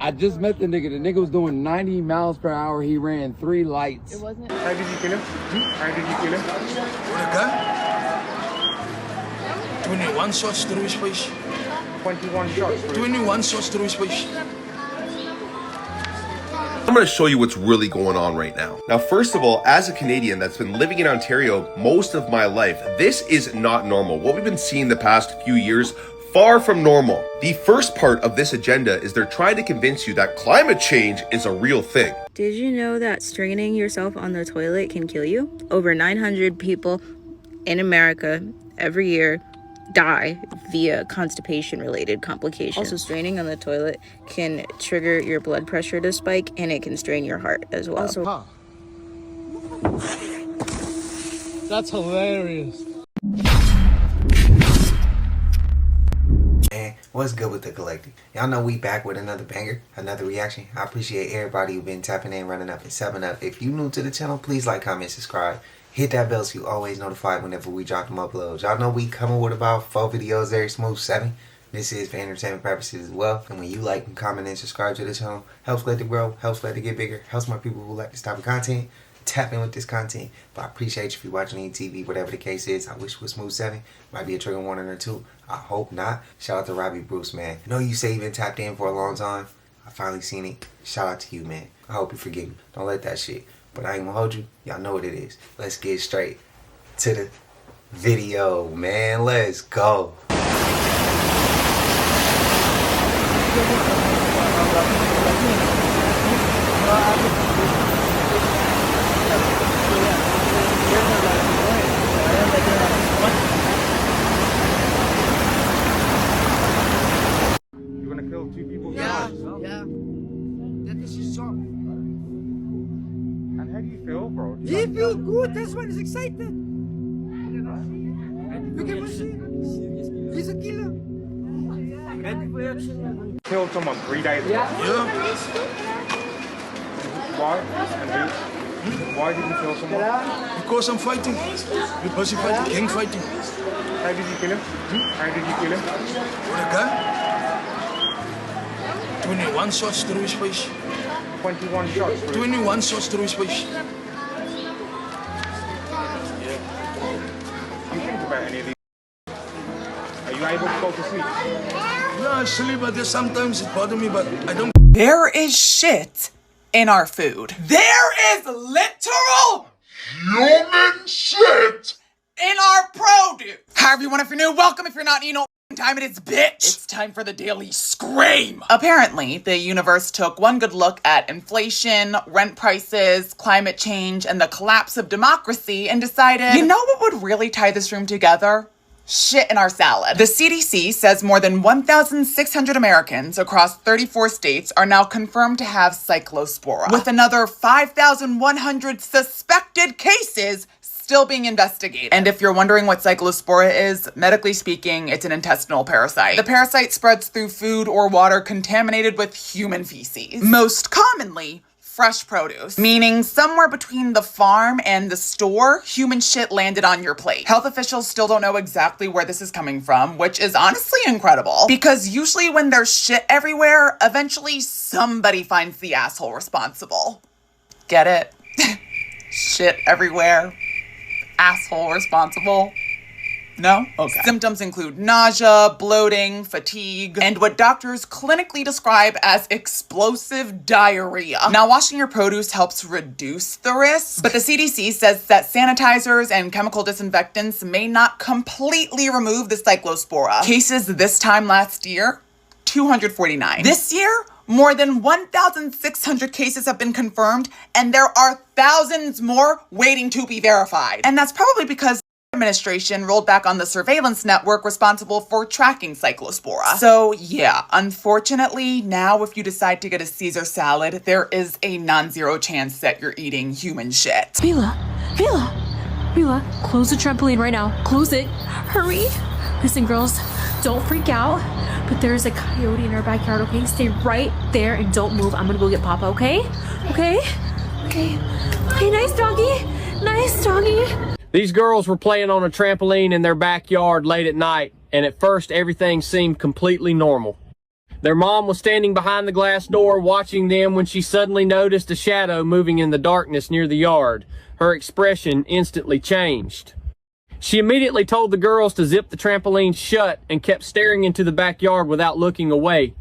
I just met the nigga. The nigga was doing 90 miles per hour. He ran 3 lights. It wasn't. How did you kill him? How did you kill him? With a gun? 21 shots through his face. 21 shots. 21 shots through his face. I'm going to show you what's really going on right now. Now, first of all, as a Canadian that's been living in Ontario most of my life, this is not normal. What we've been seeing the past few years, far from normal. The first part of this agenda is they're trying to convince you that climate change is a real thing. Did you know that straining yourself on the toilet can kill you? Over 900 people in America every year die via constipation-related complications. Also, straining on the toilet can trigger your blood pressure to spike, and it can strain your heart as well. Also, that's hilarious. Man, what's good with the collective? Y'all know we back with another banger, another reaction. I appreciate everybody who been tapping in, running up, and subbing up. If you new to the channel, please like, comment, subscribe. Hit that bell so you always notified whenever we drop them uploads. Y'all know we coming with about 4 videos every smooth 7. This is for entertainment purposes as well. And when you like and comment and subscribe to the channel, helps let it grow, helps let it get bigger, helps more people who like this type of content tap in with this content. But I appreciate you if you're watching any TV, whatever the case is. I wish it was smooth 7. Might be a trigger warning or 2. I hope not. Shout out to Robbie Bruce, man. I know you say you've been tapped in for a long time. I finally seen it. Shout out to you, man. I hope you forgive me. Don't let that shit. But I ain't gonna hold you. Y'all know what it is. Let's get straight to the video, man. Let's go. You're gonna kill 2 people? Yeah. That is his job. And how do you feel, bro? He feels good. That's why he's excited. Look at machine. He's a killer. Killed someone 3 days ago. Yeah. Why? And who? Why did you kill someone? Because I'm fighting. Because I'm fighting. King fighting. How did you kill him? How did you kill him? With a gun? 21 shots through his face. 21 shots. 21 shots through his face. You think about any of these? Are you able to go to sleep? Yeah, I sleep, but sometimes it bothers me, but I don't. There is shit in our food. There is literal human shit in our produce. Hi everyone, if you're new, welcome. If you're not, you know what time it is, bitch. It's time for the daily scream. Apparently, the universe took one good look at inflation, rent prices, climate change, and the collapse of democracy and decided, you know what would really tie this room together? Shit in our salad. The CDC says more than 1,600 Americans across 34 states are now confirmed to have cyclospora, with another 5,100 suspected cases still being investigated. And if you're wondering what cyclospora is, medically speaking, it's an intestinal parasite. The parasite spreads through food or water contaminated with human feces. Most commonly, fresh produce, meaning somewhere between the farm and the store, human shit landed on your plate. Health officials still don't know exactly where this is coming from, which is honestly incredible, because usually when there's shit everywhere, eventually somebody finds the asshole responsible. Get it? Shit everywhere. Asshole responsible. No? Okay. Symptoms include nausea, bloating, fatigue, and what doctors clinically describe as explosive diarrhea. Now, washing your produce helps reduce the risk, but the CDC says that sanitizers and chemical disinfectants may not completely remove the cyclospora. Cases this time last year, 249. This year, more than 1,600 cases have been confirmed, and there are thousands more waiting to be verified. And that's probably because administration rolled back on the surveillance network responsible for tracking cyclospora. So yeah, unfortunately, now if you decide to get a Caesar salad, there is a non-zero chance that you're eating human shit. Mila, close the trampoline right now. Close it. Hurry. Listen, girls, don't freak out, but there's a coyote in our backyard, okay? Stay right there and don't move. I'm gonna go get Papa, okay? Okay, nice doggy. Nice doggy. These girls were playing on a trampoline in their backyard late at night, and at first everything seemed completely normal. Their mom was standing behind the glass door watching them when she suddenly noticed a shadow moving in the darkness near the yard. Her expression instantly changed. She immediately told the girls to zip the trampoline shut and kept staring into the backyard without looking away.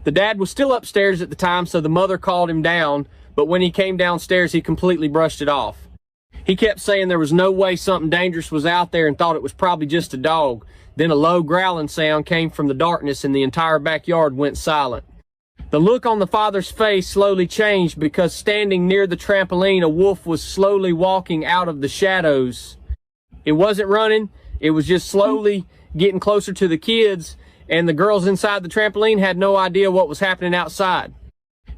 The dad was still upstairs at the time, so the mother called him down, but when he came downstairs, he completely brushed it off. He kept saying there was no way something dangerous was out there and thought it was probably just a dog. Then a low growling sound came from the darkness and the entire backyard went silent. The look on the father's face slowly changed because standing near the trampoline, a wolf was slowly walking out of the shadows. It wasn't running, it was just slowly getting closer to the kids, and the girls inside the trampoline had no idea what was happening outside.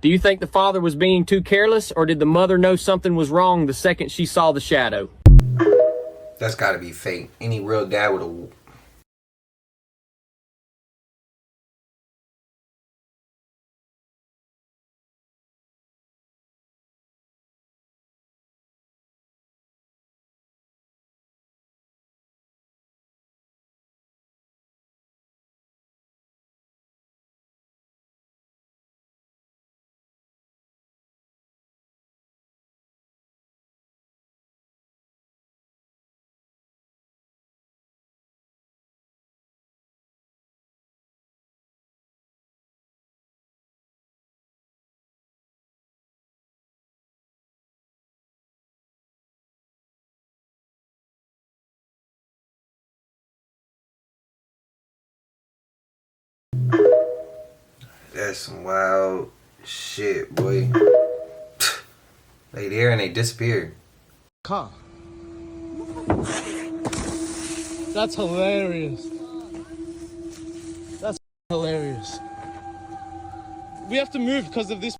Do you think the father was being too careless, or did the mother know something was wrong the second she saw the shadow? That's gotta be fake. Any real dad would have... That's some wild shit, boy. They there and they disappeared. Car. That's hilarious. That's hilarious. We have to move because of this.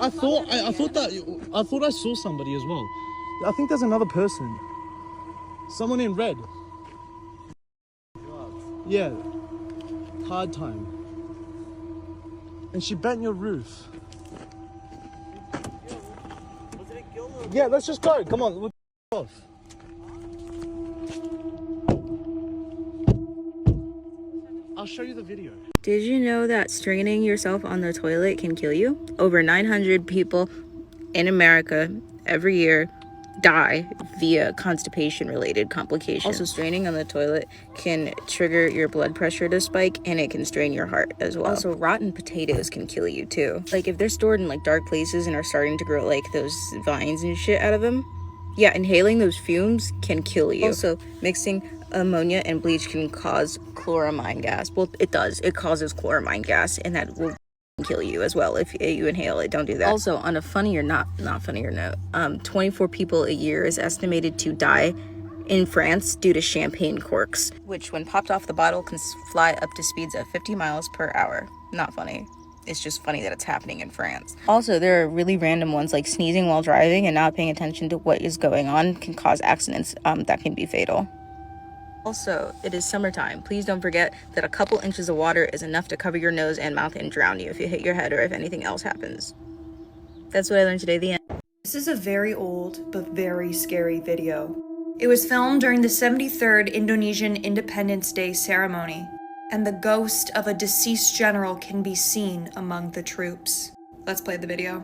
I thought I saw somebody as well. I think there's another person. Someone in red. Yeah. Hard time. And she bent your roof. Yeah, let's just go. Come on, we'll off. I'll show you the video. Did you know that straining yourself on the toilet can kill you? Over 900 people in America every year die via constipation-related complications. Also, straining on the toilet can trigger your blood pressure to spike, and it can strain your heart as well. Also, rotten potatoes can kill you too. Like, if they're stored in like dark places and are starting to grow like those vines and shit out of them, yeah, inhaling those fumes can kill you. Also, mixing ammonia and bleach can cause chloramine gas. Well, it does. It causes chloramine gas, and that will kill you as well if you inhale it. Don't do that. Also, on a funnier not funnier note, 24 people a year is estimated to die in France due to champagne corks, which when popped off the bottle can fly up to speeds of 50 miles per hour. Not funny. It's just funny that it's happening in France. Also, there are really random ones like sneezing while driving and not paying attention to what is going on can cause accidents that can be fatal. Also, it is summertime. Please don't forget that a couple inches of water is enough to cover your nose and mouth and drown you if you hit your head or if anything else happens. That's what I learned today, the end. This is a very old but very scary video. It was filmed during the 73rd Indonesian Independence Day ceremony, and the ghost of a deceased general can be seen among the troops. Let's play the video.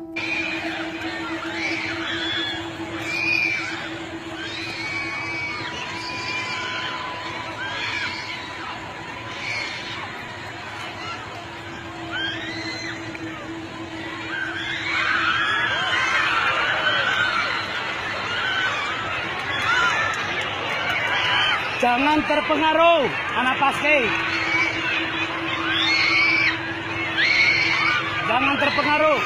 Jangan terpengaruh, anak paske. Jangan terpengaruh.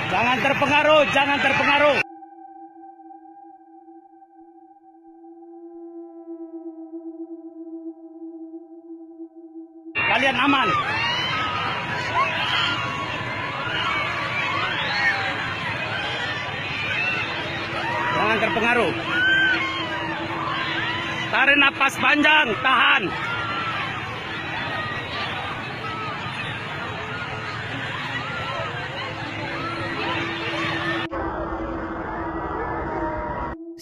Jangan terpengaruh, jangan terpengaruh. Kalian aman. Jangan terpengaruh. Tarik napas panjang, tahan.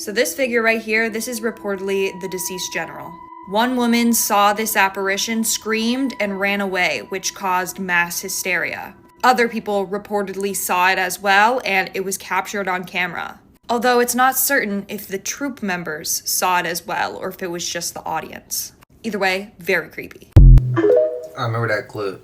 So this figure right here, this is reportedly the deceased general. One woman saw this apparition, screamed, and ran away, which caused mass hysteria. Other people reportedly saw it as well, and it was captured on camera. Although it's not certain if the troop members saw it as well, or if it was just the audience. Either way, very creepy. I remember that clip.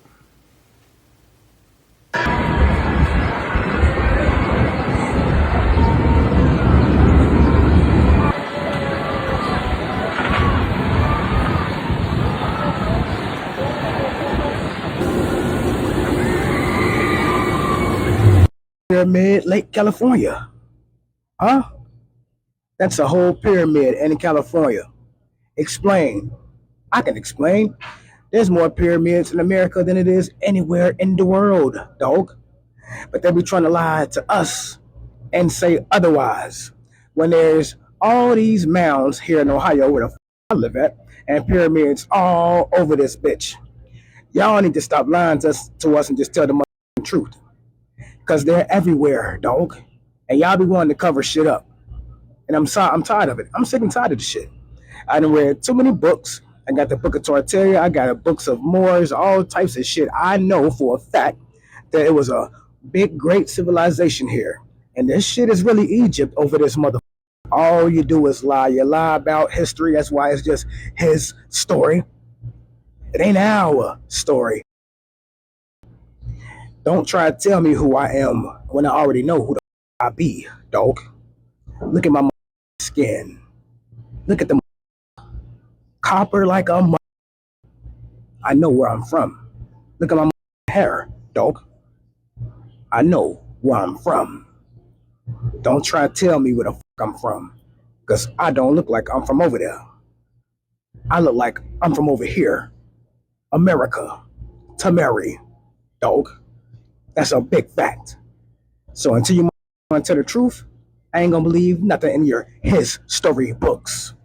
Pyramid, Lake California. Huh? That's a whole pyramid in California. Explain. I can explain. There's more pyramids in America than it is anywhere in the world, dog. But they be trying to lie to us and say otherwise. When there's all these mounds here in Ohio, where the I live at, and pyramids all over this bitch. Y'all need to stop lying to us and just tell the truth. Because they're everywhere, dog. And y'all be wanting to cover shit up. And I'm tired of it. I'm sick and tired of the shit. I done read too many books. I got the Book of Tortilla. I got the books of Moors, all types of shit. I know for a fact that it was a big, great civilization here. And this shit is really Egypt over this motherfucker. All you do is lie. You lie about history. That's why it's just his story. It ain't our story. Don't try to tell me who I am when I already know who the I be, dog. Look at my skin. Look at the copper like I'm. I know where I'm from. Look at my hair, dog. I know where I'm from. Don't try to tell me where the fuck I'm from, because I don't look like I'm from over there. I look like I'm from over here. America. Tamari, dog. That's a big fact. So until you want to tell the truth, I ain't gonna believe nothing in your his story books.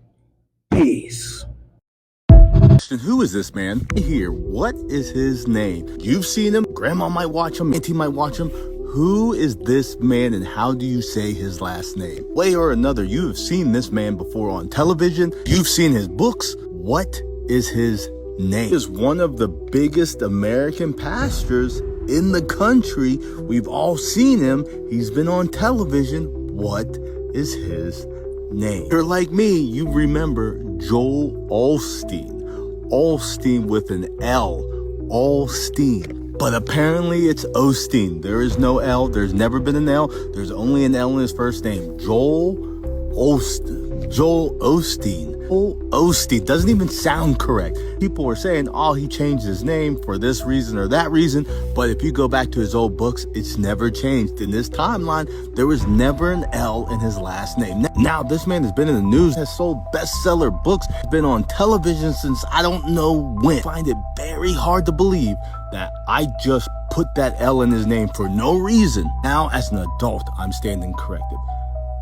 Peace. Who is this man here? What is his name? You've seen him. Grandma might watch him. Auntie might watch him. Who is this man and how do you say his last name? Way or another, you have seen this man before on television. You've seen his books. What is his name? He is one of the biggest American pastors in the country. We've all seen him. He's been on television. What is his name? If you're like me, you remember Joel Osteen. Osteen with an L. Osteen. But apparently it's Osteen. There is no L. There's never been an L. There's only an L in his first name. Joel Osteen. Joel Osteen. Joel Osteen doesn't even sound correct. People are saying, oh, he changed his name for this reason or that reason. But if you go back to his old books, it's never changed. In this timeline, there was never an L in his last name. Now, this man has been in the news, has sold bestseller books, been on television since I don't know when. I find it very hard to believe that I just put that L in his name for no reason. Now, as an adult, I'm standing corrected.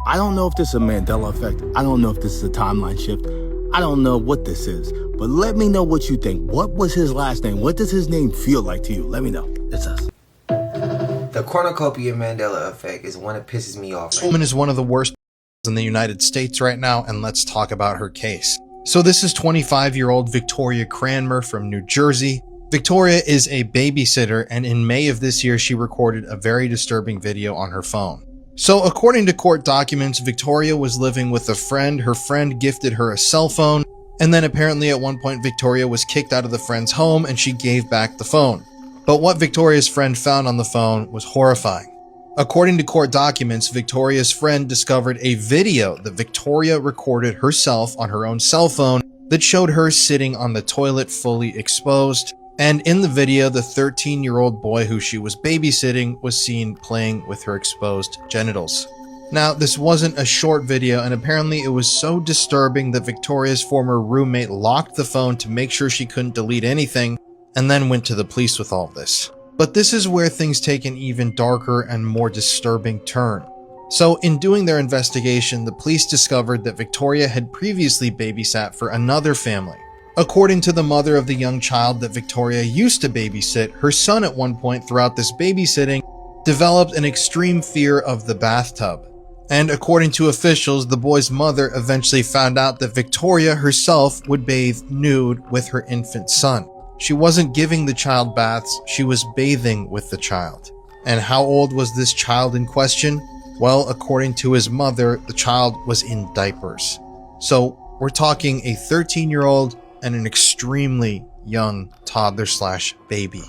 I don't know if this is a Mandela effect. I don't know if this is a timeline shift. I don't know what this is. But let me know what you think. What was his last name? What does his name feel like to you? Let me know. It's us. The cornucopia Mandela effect is one that pisses me off. This woman is one of the worst in the United States right now, and let's talk about her case. So this is 25-year-old Victoria Cranmer from New Jersey. Victoria is a babysitter, and in May of this year, she recorded a very disturbing video on her phone. So according to court documents, Victoria was living with a friend. Her friend gifted her a cell phone, and then apparently at one point Victoria was kicked out of the friend's home and she gave back the phone. But what Victoria's friend found on the phone was horrifying. According to court documents, Victoria's friend discovered a video that Victoria recorded herself on her own cell phone that showed her sitting on the toilet fully exposed. And in the video, the 13-year-old boy who she was babysitting was seen playing with her exposed genitals. Now, this wasn't a short video, and apparently it was so disturbing that Victoria's former roommate locked the phone to make sure she couldn't delete anything, and then went to the police with all this. But this is where things take an even darker and more disturbing turn. So in doing their investigation, the police discovered that Victoria had previously babysat for another family. According to the mother of the young child that Victoria used to babysit, her son at one point throughout this babysitting developed an extreme fear of the bathtub. And according to officials, the boy's mother eventually found out that Victoria herself would bathe nude with her infant son. She wasn't giving the child baths, she was bathing with the child. And how old was this child in question? Well, according to his mother, the child was in diapers. So we're talking a 13-year-old and an extremely young toddler/baby.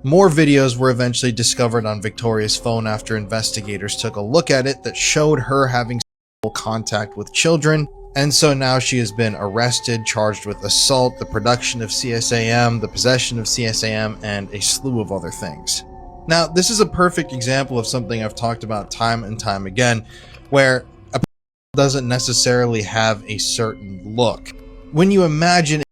More videos were eventually discovered on Victoria's phone after investigators took a look at it that showed her having sexual contact with children, and so now she has been arrested, charged with assault, the production of CSAM, the possession of CSAM, and a slew of other things. Now, this is a perfect example of something I've talked about time and time again, where a person doesn't necessarily have a certain look. When you imagine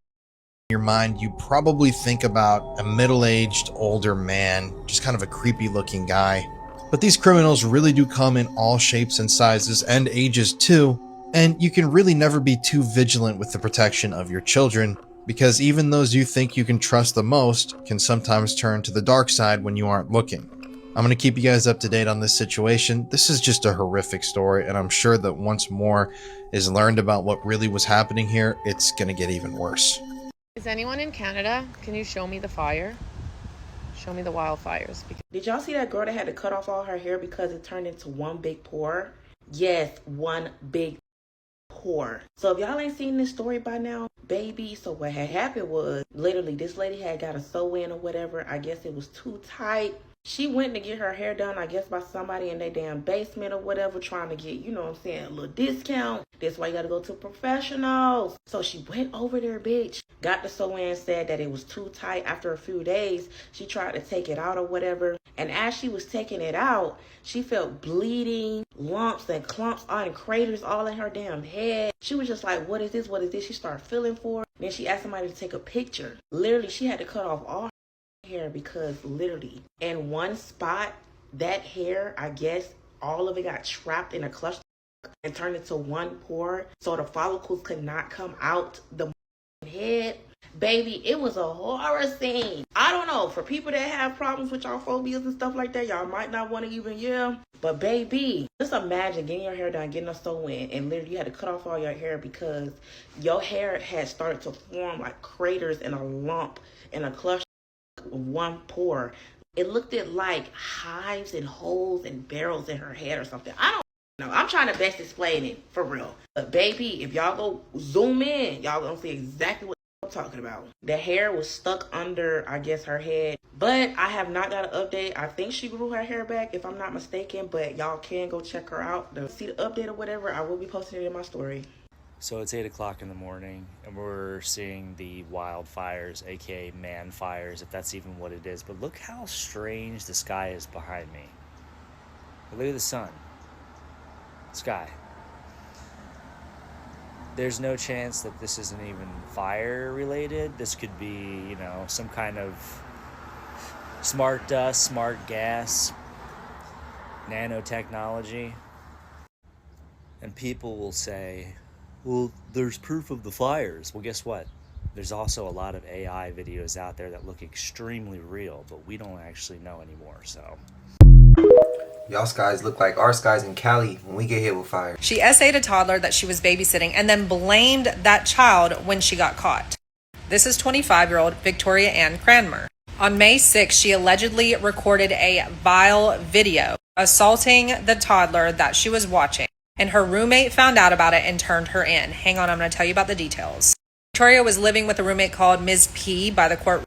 your mind, you probably think about a middle-aged older man, just kind of a creepy looking guy. But these criminals really do come in all shapes and sizes and ages too, and you can really never be too vigilant with the protection of your children, because even those you think you can trust the most can sometimes turn to the dark side when you aren't looking. I'm going to keep you guys up to date on this situation. This is just a horrific story, and I'm sure that once more is learned about what really was happening here, it's going to get even worse. Is anyone in Canada? Can you show me the fire? Show me the wildfires. Did y'all see that girl that had to cut off all her hair because it turned into one big pore? Yes, one big pore. So if y'all ain't seen this story by now, baby, so what had happened was literally this lady had got a sew-in or whatever. I guess it was too tight. She went to get her hair done, I guess, by somebody in their damn basement or whatever, trying to get, you know what I'm saying, a little discount. That's why you gotta go to professionals. So she went over there, bitch, got the sew-in, said that it was too tight. After a few days, she tried to take it out or whatever. And as she was taking it out, she felt bleeding, lumps and clumps and craters all in her damn head. She was just like, what is this? What is this? She started feeling for it. Then she asked somebody to take a picture. Literally, she had to cut off all hair because literally in one spot, that hair, I guess all of it got trapped in a cluster and turned into one pore, so the follicles could not come out the head. Baby, it was a horror scene. I don't know, for people that have problems with y'all phobias and stuff like that, y'all might not want to even but baby, just imagine getting your hair done, getting a sew-in, and literally you had to cut off all your hair because your hair had started to form like craters and a lump in a cluster, one pore. It looked at like hives and holes and barrels in her head or something. I don't know. I'm trying to best explain it for real. But baby, if y'all go zoom in, y'all gonna see exactly what I'm talking about. The hair was stuck under, I guess, her head. But I have not got an update. I think she grew her hair back, if I'm not mistaken. But y'all can go check her out to see the update or whatever. I will be posting it in my story. So it's 8 o'clock in the morning, and we're seeing the wildfires, aka man fires, if that's even what it is. But look how strange the sky is behind me. Look at the sun. Sky. There's no chance that this isn't even fire related. This could be, you know, some kind of smart dust, smart gas, nanotechnology. And people will say, well, there's proof of the fires. Well, guess what? There's also a lot of AI videos out there that look extremely real, but we don't actually know anymore, so. Y'all skies look like our skies in Cali when we get hit with fire. She essayed a toddler that she was babysitting and then blamed that child when she got caught. This is 25-year-old Victoria Ann Cranmer. On May 6th, she allegedly recorded a vile video assaulting the toddler that she was watching, and her roommate found out about it and turned her in. Hang on, I'm going to tell you about the details. Victoria was living with a roommate called Ms. P by the court.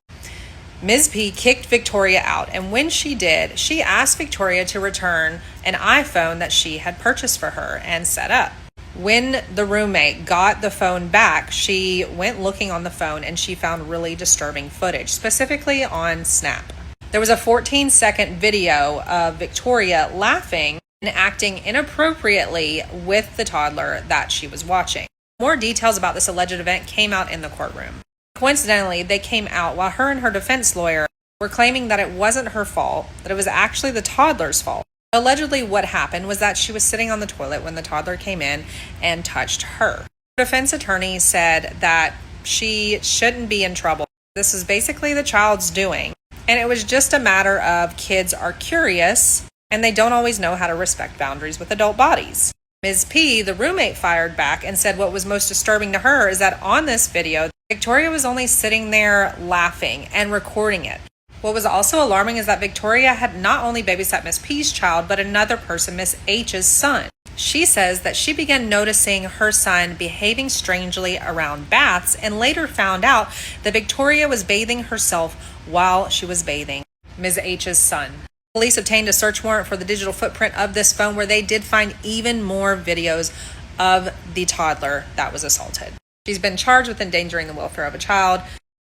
Ms. P kicked Victoria out, and when she did, she asked Victoria to return an iPhone that she had purchased for her and set up. When the roommate got the phone back, she went looking on the phone and she found really disturbing footage, specifically on Snap. There was a 14-second video of Victoria laughing and acting inappropriately with the toddler that she was watching. More details about this alleged event came out in the courtroom. Coincidentally, they came out while her and her defense lawyer were claiming that it wasn't her fault, that it was actually the toddler's fault. Allegedly, what happened was that she was sitting on the toilet when the toddler came in and touched her. The defense attorney said that she shouldn't be in trouble. This is basically the child's doing, and it was just a matter of kids are curious and they don't always know how to respect boundaries with adult bodies. Ms. P, the roommate, fired back and said what was most disturbing to her is that on this video, Victoria was only sitting there laughing and recording it. What was also alarming is that Victoria had not only babysat Miss P's child, but another person, Miss H's son. She says that she began noticing her son behaving strangely around baths and later found out that Victoria was bathing herself while she was bathing Ms. H's son. Police obtained a search warrant for the digital footprint of this phone where they did find even more videos of the toddler that was assaulted. She's been charged with endangering the welfare of a child,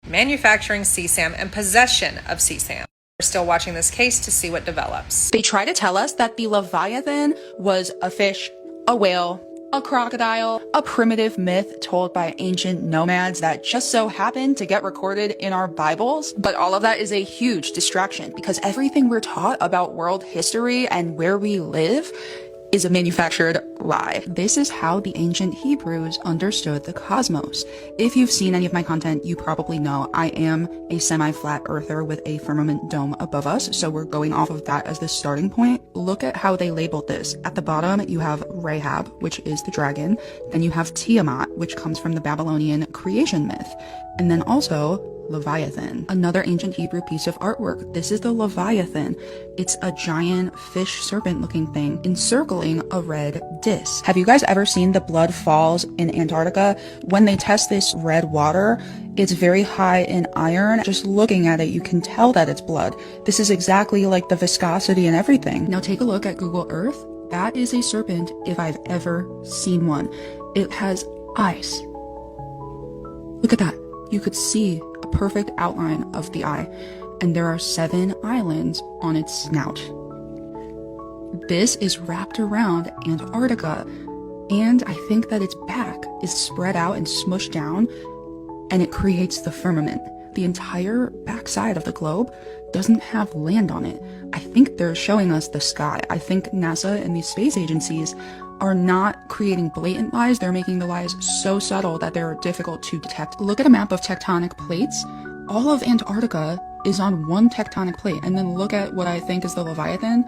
manufacturing CSAM, and possession of CSAM. We're still watching this case to see what develops. They try to tell us that the Leviathan was a fish, a whale, a crocodile, a primitive myth told by ancient nomads that just so happened to get recorded in our Bibles. But all of that is a huge distraction because everything we're taught about world history and where we live is a manufactured lie. This is how the ancient Hebrews understood the cosmos. If you've seen any of my content, you probably know I am a semi-flat earther with a firmament dome above us, so we're going off of that as the starting point. Look at how they labeled this. At the bottom, you have Rahab, which is the dragon. Then you have Tiamat, which comes from the Babylonian creation myth. And then also Leviathan, another ancient Hebrew piece of artwork. This is the Leviathan. It's a giant fish serpent looking thing encircling a red disc. Have you guys ever seen the blood falls in Antarctica? When they test this red water, it's very high in iron. Just looking at it, you can tell that it's blood. This is exactly like the viscosity and everything. Now take a look at Google Earth. That is a serpent if I've ever seen one. It has eyes. Look at that. You could see a perfect outline of the eye, and there are 7 islands on its snout. This is wrapped around Antarctica, and I think that its back is spread out and smushed down, and it creates the firmament. The entire backside of the globe doesn't have land on it. I think they're showing us the sky. I think NASA and these space agencies are not creating blatant lies. They're making the lies so subtle that they're difficult to detect. Look at a map of tectonic plates. All of Antarctica is on one tectonic plate. And then look at what I think is the Leviathan.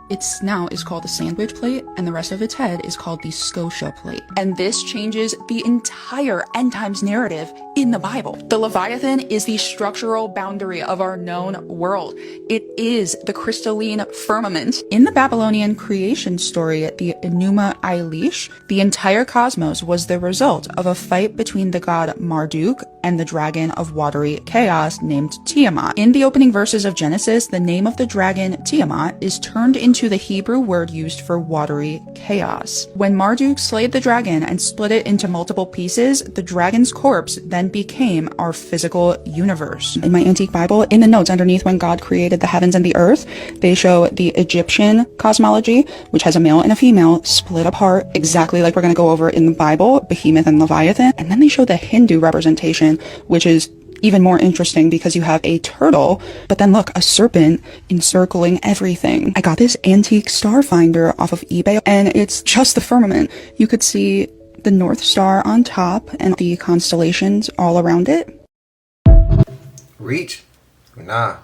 Its snout is called the sandwich plate, and the rest of its head is called the Scotia plate. And this changes the entire end times narrative in the Bible. The Leviathan is the structural boundary of our known world. It is the crystalline firmament. In the Babylonian creation story, the Enuma Elish, the entire cosmos was the result of a fight between the god Marduk and the dragon of watery chaos named Tiamat. In the opening verses of Genesis, the name of the dragon Tiamat is turned into the Hebrew word used for watery chaos. When Marduk slayed the dragon and split it into multiple pieces, the dragon's corpse then became our physical universe. In my antique Bible, in the notes underneath when God created the heavens and the earth, they show the Egyptian cosmology, which has a male and a female split apart exactly like we're going to go over in the Bible, Behemoth and Leviathan. And then they show the Hindu representation, which is even more interesting because you have a turtle, but then look, a serpent encircling everything. I got this antique star finder off of eBay, and it's just the firmament. You could see the North Star on top and the constellations all around it. Reach? Nah.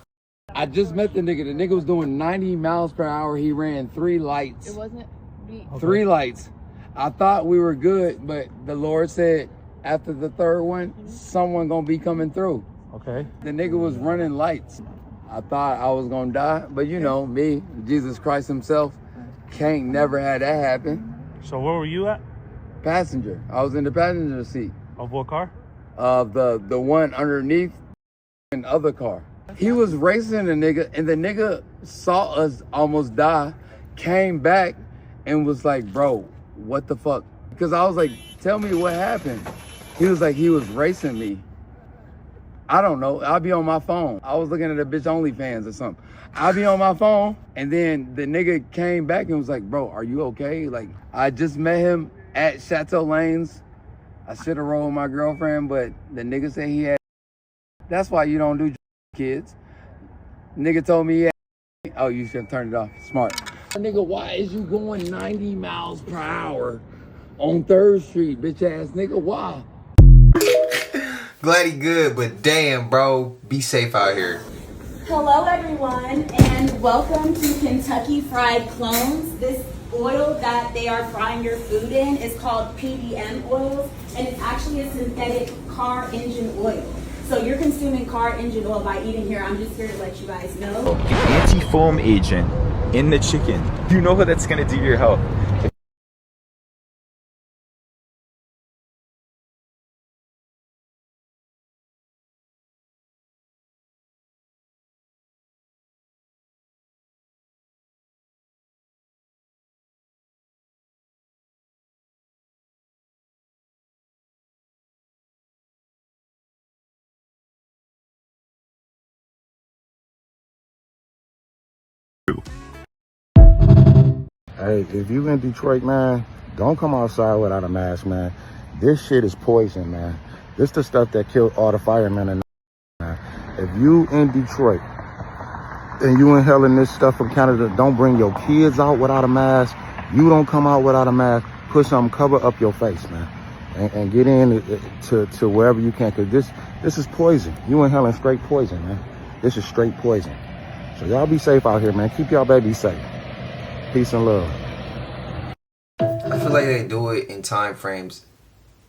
I just met the nigga. The nigga was doing 90 miles per hour. He ran 3 lights. It wasn't me. 3 lights. I thought we were good, but the Lord said, after the 3rd one, someone gonna be coming through. Okay. The nigga was running lights. I thought I was gonna die, but you know, me, Jesus Christ himself, can't never have that happen. So where were you at? Passenger. I was in the passenger seat. Of what car? Of the one underneath an other car. He was racing the nigga, and the nigga saw us almost die, came back, and was like, bro, what the fuck? Because I was like, tell me what happened. He was like, he was racing me. I don't know. I'll be on my phone. I was looking at a bitch OnlyFans or something. I'll be on my phone. And then the nigga came back and was like, bro, are you okay? Like, I just met him at Chateau Lanes. I should have rolled with my girlfriend, but the nigga said he had. That's why you don't do kids. Nigga told me he had. Oh, you should have turned it off. Smart. Nigga, why is you going 90 miles per hour on 3rd Street, bitch ass nigga? Why? Glad he good, but damn, bro, be safe out here. Hello everyone, and welcome to Kentucky Fried Clones. This oil that they are frying your food in is called PDM oils, and it's actually a synthetic car engine oil. So you're consuming car engine oil by eating here. I'm just here to let you guys know. Anti-foam agent in the chicken. You know what that's gonna do to your health. Hey, if you in Detroit, man, don't come outside without a mask, man. This shit is poison, man. This the stuff that killed all the firemen and man. If you in Detroit and you inhaling this stuff from Canada, don't bring your kids out without a mask. You don't come out without a mask. Put some cover up your face, man. And get in to wherever you can, because this is poison. You inhaling straight poison, man. This is straight poison. So y'all be safe out here, man. Keep y'all babies safe. Peace and love. I feel like they do it in time frames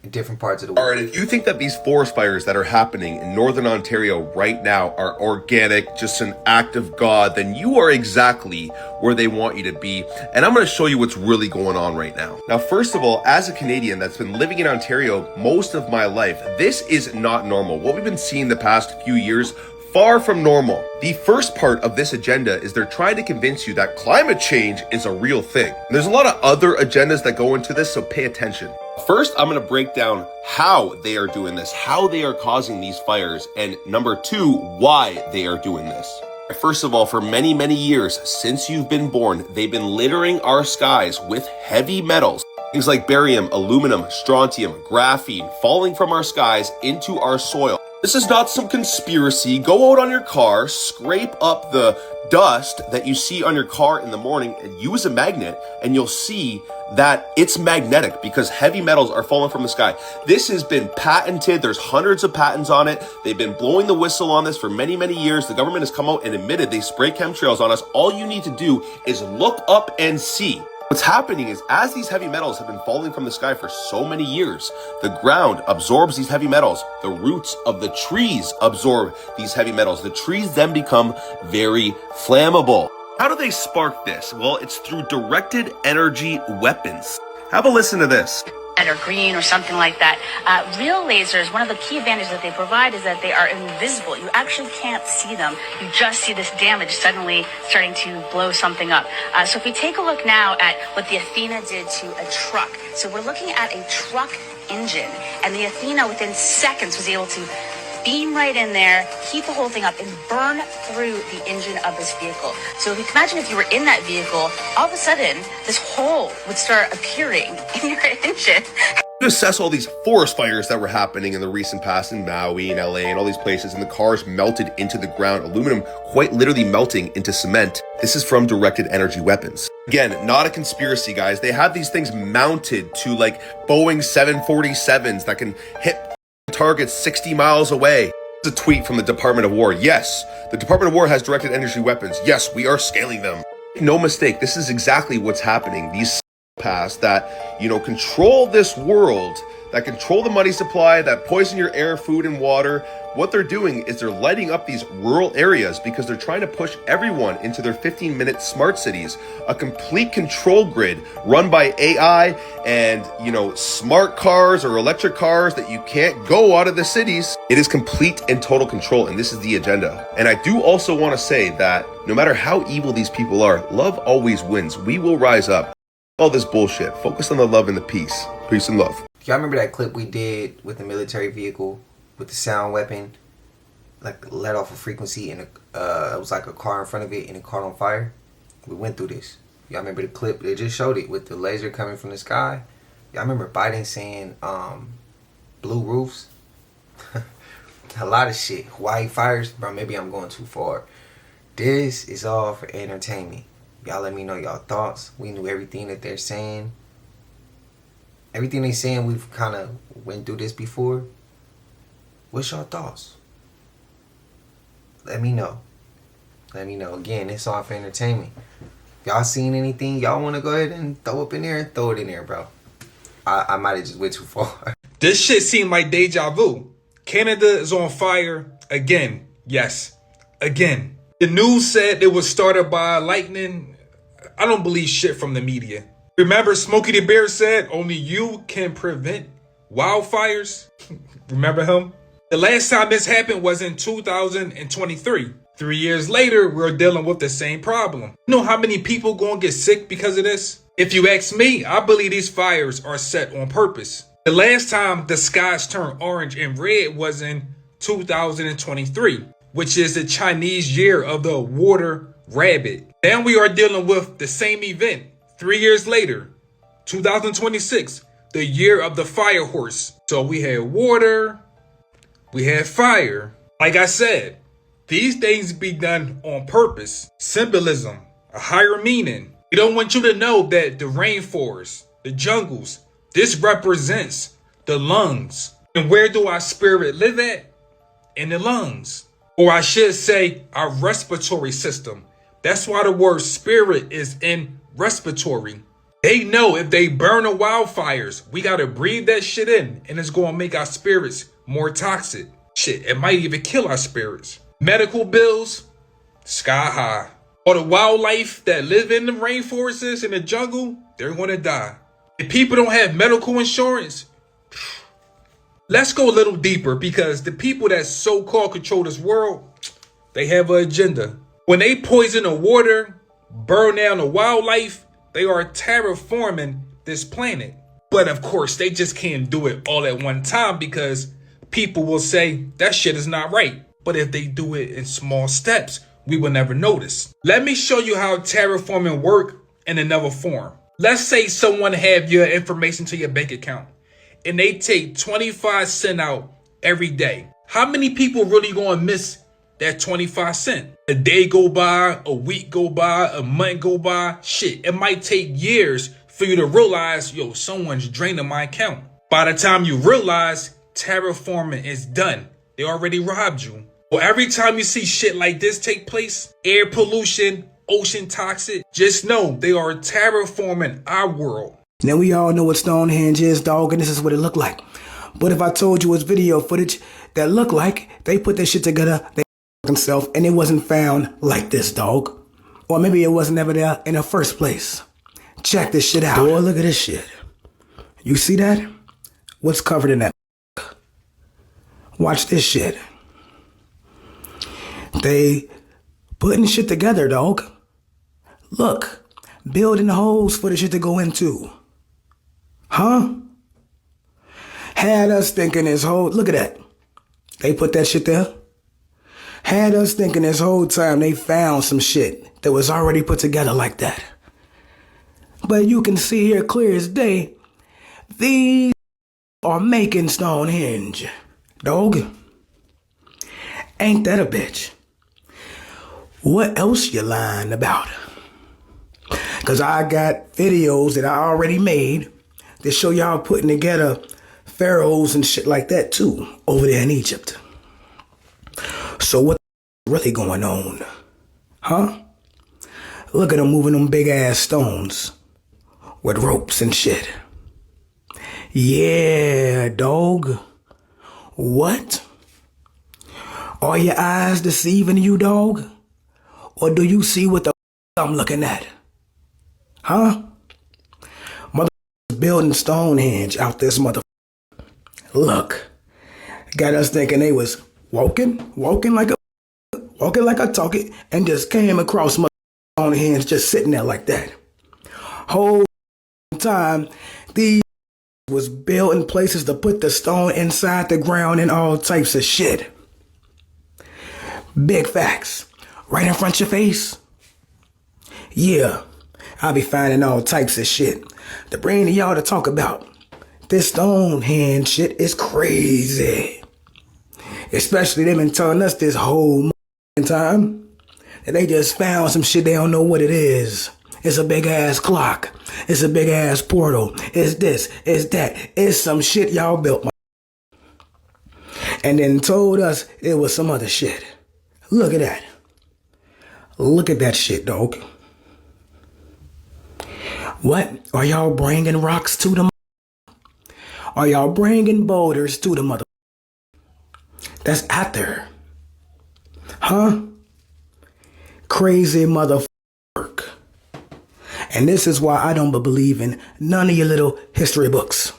in different parts of the world. All right, if you think that these forest fires that are happening in Northern Ontario right now are organic, just an act of God, then you are exactly where they want you to be. And I'm going to show you what's really going on right now. Now, first of all, as a Canadian that's been living in Ontario most of my life, this is not normal. What we've been seeing the past few years, far from normal. The first part of this agenda is they're trying to convince you that climate change is a real thing. And there's a lot of other agendas that go into this, so pay attention. First, I'm going to break down how they are doing this, how they are causing these fires, and number two, why they are doing this. First of all, for many, many years since you've been born, they've been littering our skies with heavy metals. Things like barium, aluminum, strontium, graphene falling from our skies into our soil. This is not some conspiracy. Go out on your car, scrape up the dust that you see on your car in the morning and use a magnet, and you'll see that it's magnetic because heavy metals are falling from the sky. This has been patented. There's hundreds of patents on it. They've been blowing the whistle on this for many, many years. The government has come out and admitted they spray chemtrails on us. All you need to do is look up and see. What's happening is, as these heavy metals have been falling from the sky for so many years, the ground absorbs these heavy metals. The roots of the trees absorb these heavy metals. The trees then become very flammable. How do they spark this? Well, it's through directed energy weapons. Have a listen to this. Or green or something like that. Real lasers, one of the key advantages that they provide is that they are invisible. You actually can't see them. You just see this damage suddenly starting to blow something up. So if we take a look now at what the Athena did to a truck. So we're looking at a truck engine, and the Athena within seconds was able to beam right in there, heat the whole thing up, and burn through the engine of this vehicle. So if you can imagine if you were in that vehicle, all of a sudden, this hole would start appearing in your engine. To assess all these forest fires that were happening in the recent past in Maui and LA and all these places, and the cars melted into the ground, aluminum quite literally melting into cement. This is from directed energy weapons. Again, not a conspiracy, guys. They have these things mounted to like Boeing 747s that can hit targets 60 miles away. This is a tweet from the Department of War. Yes, the Department of War has directed energy weapons. Yes, we are scaling them. No mistake, this is exactly what's happening. These past that, control this world, that control the money supply, that poison your air, food, and water. What they're doing is they're lighting up these rural areas because they're trying to push everyone into their 15-minute smart cities, a complete control grid run by AI and, smart cars or electric cars that you can't go out of the cities. It is complete and total control, and this is the agenda. And I do also want to say that no matter how evil these people are, love always wins. We will rise up. All this bullshit. Focus on the love and the peace. Peace and love. Y'all remember that clip we did with the military vehicle with the sound weapon, like let off a frequency and it was like a car in front of it and it caught on fire? We went through this. Y'all remember the clip? They just showed it with the laser coming from the sky. Y'all remember Biden saying blue roofs? A lot of shit. Hawaii fires? Bro, maybe I'm going too far. This is all for entertainment. Y'all let me know y'all thoughts. We knew everything that they're saying. Everything they saying, we've kind of went through this before. What's your thoughts? Let me know. Let me know. Again, it's all for entertainment. If y'all seen anything y'all want to go ahead and throw up in there, throw it in there, bro. I might have just went too far. This shit seemed like deja vu. Canada is on fire again. Yes, again. The news said it was started by lightning. I don't believe shit from the media. Remember Smokey the Bear said only you can prevent wildfires? Remember him? The last time this happened was in 2023. 3 years later, we're dealing with the same problem. You know how many people gonna get sick because of this? If you ask me, I believe these fires are set on purpose. The last time the skies turned orange and red was in 2023, which is the Chinese year of the water rabbit. Now we are dealing with the same event 3 years later, 2026, the year of the fire horse. So we had water, we had fire. Like I said, these things be done on purpose. Symbolism, a higher meaning. We don't want you to know that the rainforest, the jungles, this represents the lungs. And where do our spirit live at? In the lungs. Or I should say our respiratory system. That's why the word spirit is in respiratory. They know if they burn the wildfires, we gotta breathe that shit in, and it's gonna make our spirits more toxic. Shit, it might even kill our spirits. Medical bills, sky high. Or the wildlife that live in the rainforests and the jungle, they're gonna die. If people don't have medical insurance, let's go a little deeper, because the people that so-called control this world, they have an agenda. When they poison the water, burn down the wildlife, they are terraforming this planet. But of course, they just can't do it all at one time, because people will say that shit is not right. But if they do it in small steps, we will never notice. Let me show you how terraforming work in another form. Let's say someone have your information to your bank account and they take 25 cents out every day. How many people really gonna miss that 25 cents? A day go by, a week go by, a month go by. Shit, it might take years for you to realize, yo, someone's draining my account. By the time you realize, terraforming is done. They already robbed you. Well, every time you see shit like this take place, air pollution, ocean toxic, just know they are terraforming our world. Now we all know what Stonehenge is, dog, and this is what it looked like. But if I told you it's video footage that looked like they put this shit together themselves and it wasn't found like this, dog. Or maybe it wasn't ever there in the first place. Check this shit out. Boy, look at this shit. You see that? What's covered in that? Watch this shit. They putting shit together, dog. Look, building holes for the shit to go into. Huh? Had us thinking this whole, look at that. They put that shit there. Had us thinking this whole time they found some shit that was already put together like that. But you can see here clear as day, these are making Stonehenge. Dog. Ain't that a bitch? What else you lying about? Because I got videos that I already made that show y'all putting together pharaohs and shit like that too over there in Egypt. So what's really going on? Huh? Look at them moving them big ass stones with ropes and shit. Yeah, dog. What? Are your eyes deceiving you, dog? Or do you see what the I'm looking at? Huh? Mother building Stonehenge out this mother. Look, got us thinking they was walking like a talkie, and just came across mother Stonehenge just sitting there like that. Whole time, these was building places to put the stone inside the ground and all types of shit. Big facts. Right in front of your face? Yeah, I'll be finding all types of shit to bring to y'all to talk about. This Stonehenge shit is crazy. Especially them been telling us this whole time that they just found some shit they don't know what it is. It's a big ass clock. It's a big ass portal. It's this, it's that. It's some shit y'all built. And then told us it was some other shit. Look at that. Look at that shit, dog. What? Are y'all bringing rocks to the Are y'all bringing boulders to the mother? That's out there. Huh? Crazy motherfucker. And this is why I don't believe in none of your little history books.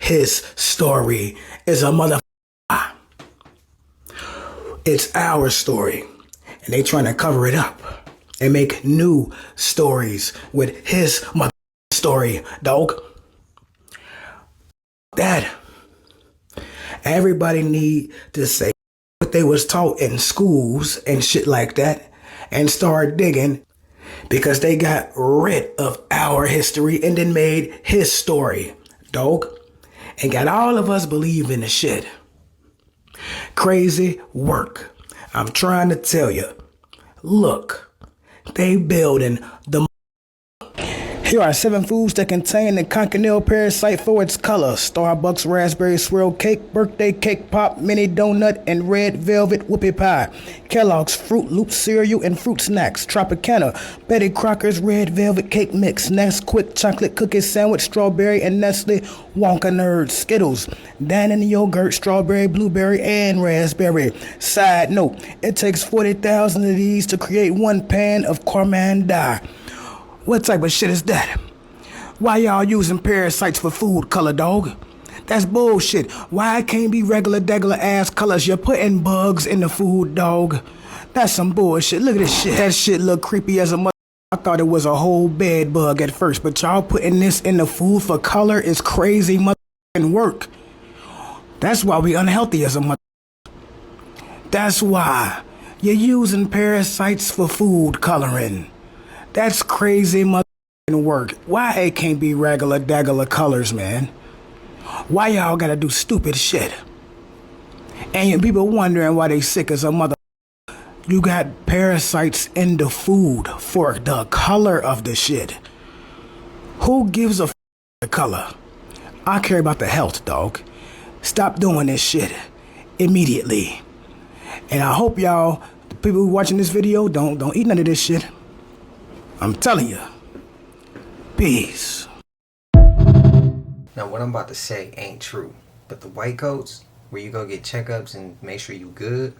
His story is a motherfucker. It's our story. And they trying to cover it up and make new stories with his mother story, dog. That. Everybody need to say what they was taught in schools and shit like that and start digging, because they got rid of our history and then made his story, dog, and got all of us believing the shit. Crazy work. I'm trying to tell you. Look, they building the. Here are 7 foods that contain the cochineal parasite for its color. Starbucks raspberry swirl cake, birthday cake pop, mini donut, and red velvet whoopie pie. Kellogg's Fruit Loop cereal and fruit snacks. Tropicana, Betty Crocker's red velvet cake mix. Nesquik chocolate cookie sandwich, strawberry and Nestle Wonka Nerds. Skittles, Dannon yogurt, strawberry, blueberry, and raspberry. Side note, it takes 40,000 of these to create 1 pan of Corman dye. What type of shit is that? Why y'all using parasites for food color, dog? That's bullshit. Why it can't be regular degular ass colors? You're putting bugs in the food, dog. That's some bullshit. Look at this shit. That shit look creepy as a mother. I thought it was a whole bed bug at first, but y'all putting this in the food for color is crazy motherfucking work. That's why we unhealthy as a mother. That's why you're using parasites for food coloring. That's crazy motherfucking work. Why it can't be regular degular colors, man? Why y'all gotta do stupid shit? And people wondering why they sick as a mother. You got parasites in the food for the color of the shit. Who gives a the color? I care about the health, dog. Stop doing this shit immediately. And I hope y'all, the people who watching this video, don't eat none of this shit. I'm telling you. Peace. Now what I'm about to say ain't true, but the white coats, where you go get checkups and make sure you good,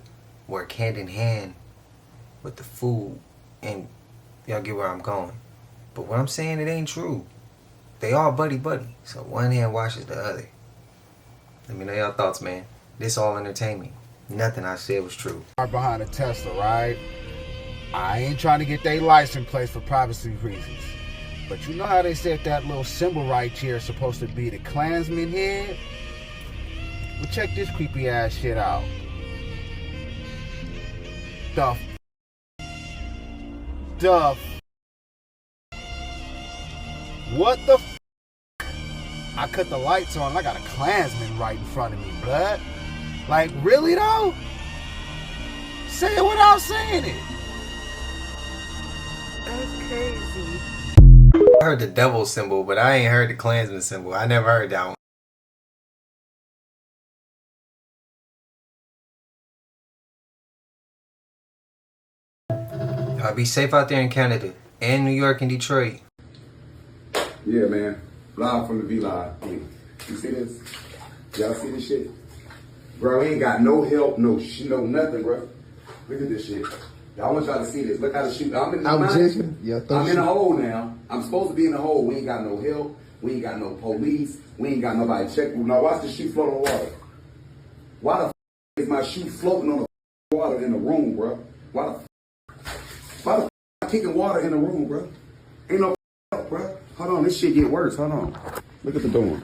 work hand in hand with the food, and y'all get where I'm going. But what I'm saying, it ain't true. They all buddy, so one hand washes the other. Let me know y'all thoughts, man. This all entertainment. Nothing I said was true. Behind a Tesla, right? I ain't trying to get their license plate for privacy reasons. But you know how they said that little symbol right here is supposed to be the Klansman head? Well, check this creepy ass shit out. What the I cut the lights on, I got a Klansman right in front of me, blood. Like, really though? Say it without saying it. That's crazy. I heard the devil symbol, but I ain't heard the Klansman symbol. I never heard that one. Y'all be safe out there in Canada and New York and Detroit. Yeah, man. Live from the V-Live. You see this? Y'all see this shit? Bro, we ain't got no help, no nothing, bro. Look at this shit. I want y'all to see this. Look how the shoot. I'm in the hole now. I'm supposed to be in the hole. We ain't got no help. We ain't got no police. We ain't got nobody check. Now watch the shoe float on water. Why the is my shoe floating on the water in the room, bro? Why the I'm kicking water in the room, bro? Ain't no help, bro. Hold on, this shit get worse. Hold on. Look at the door.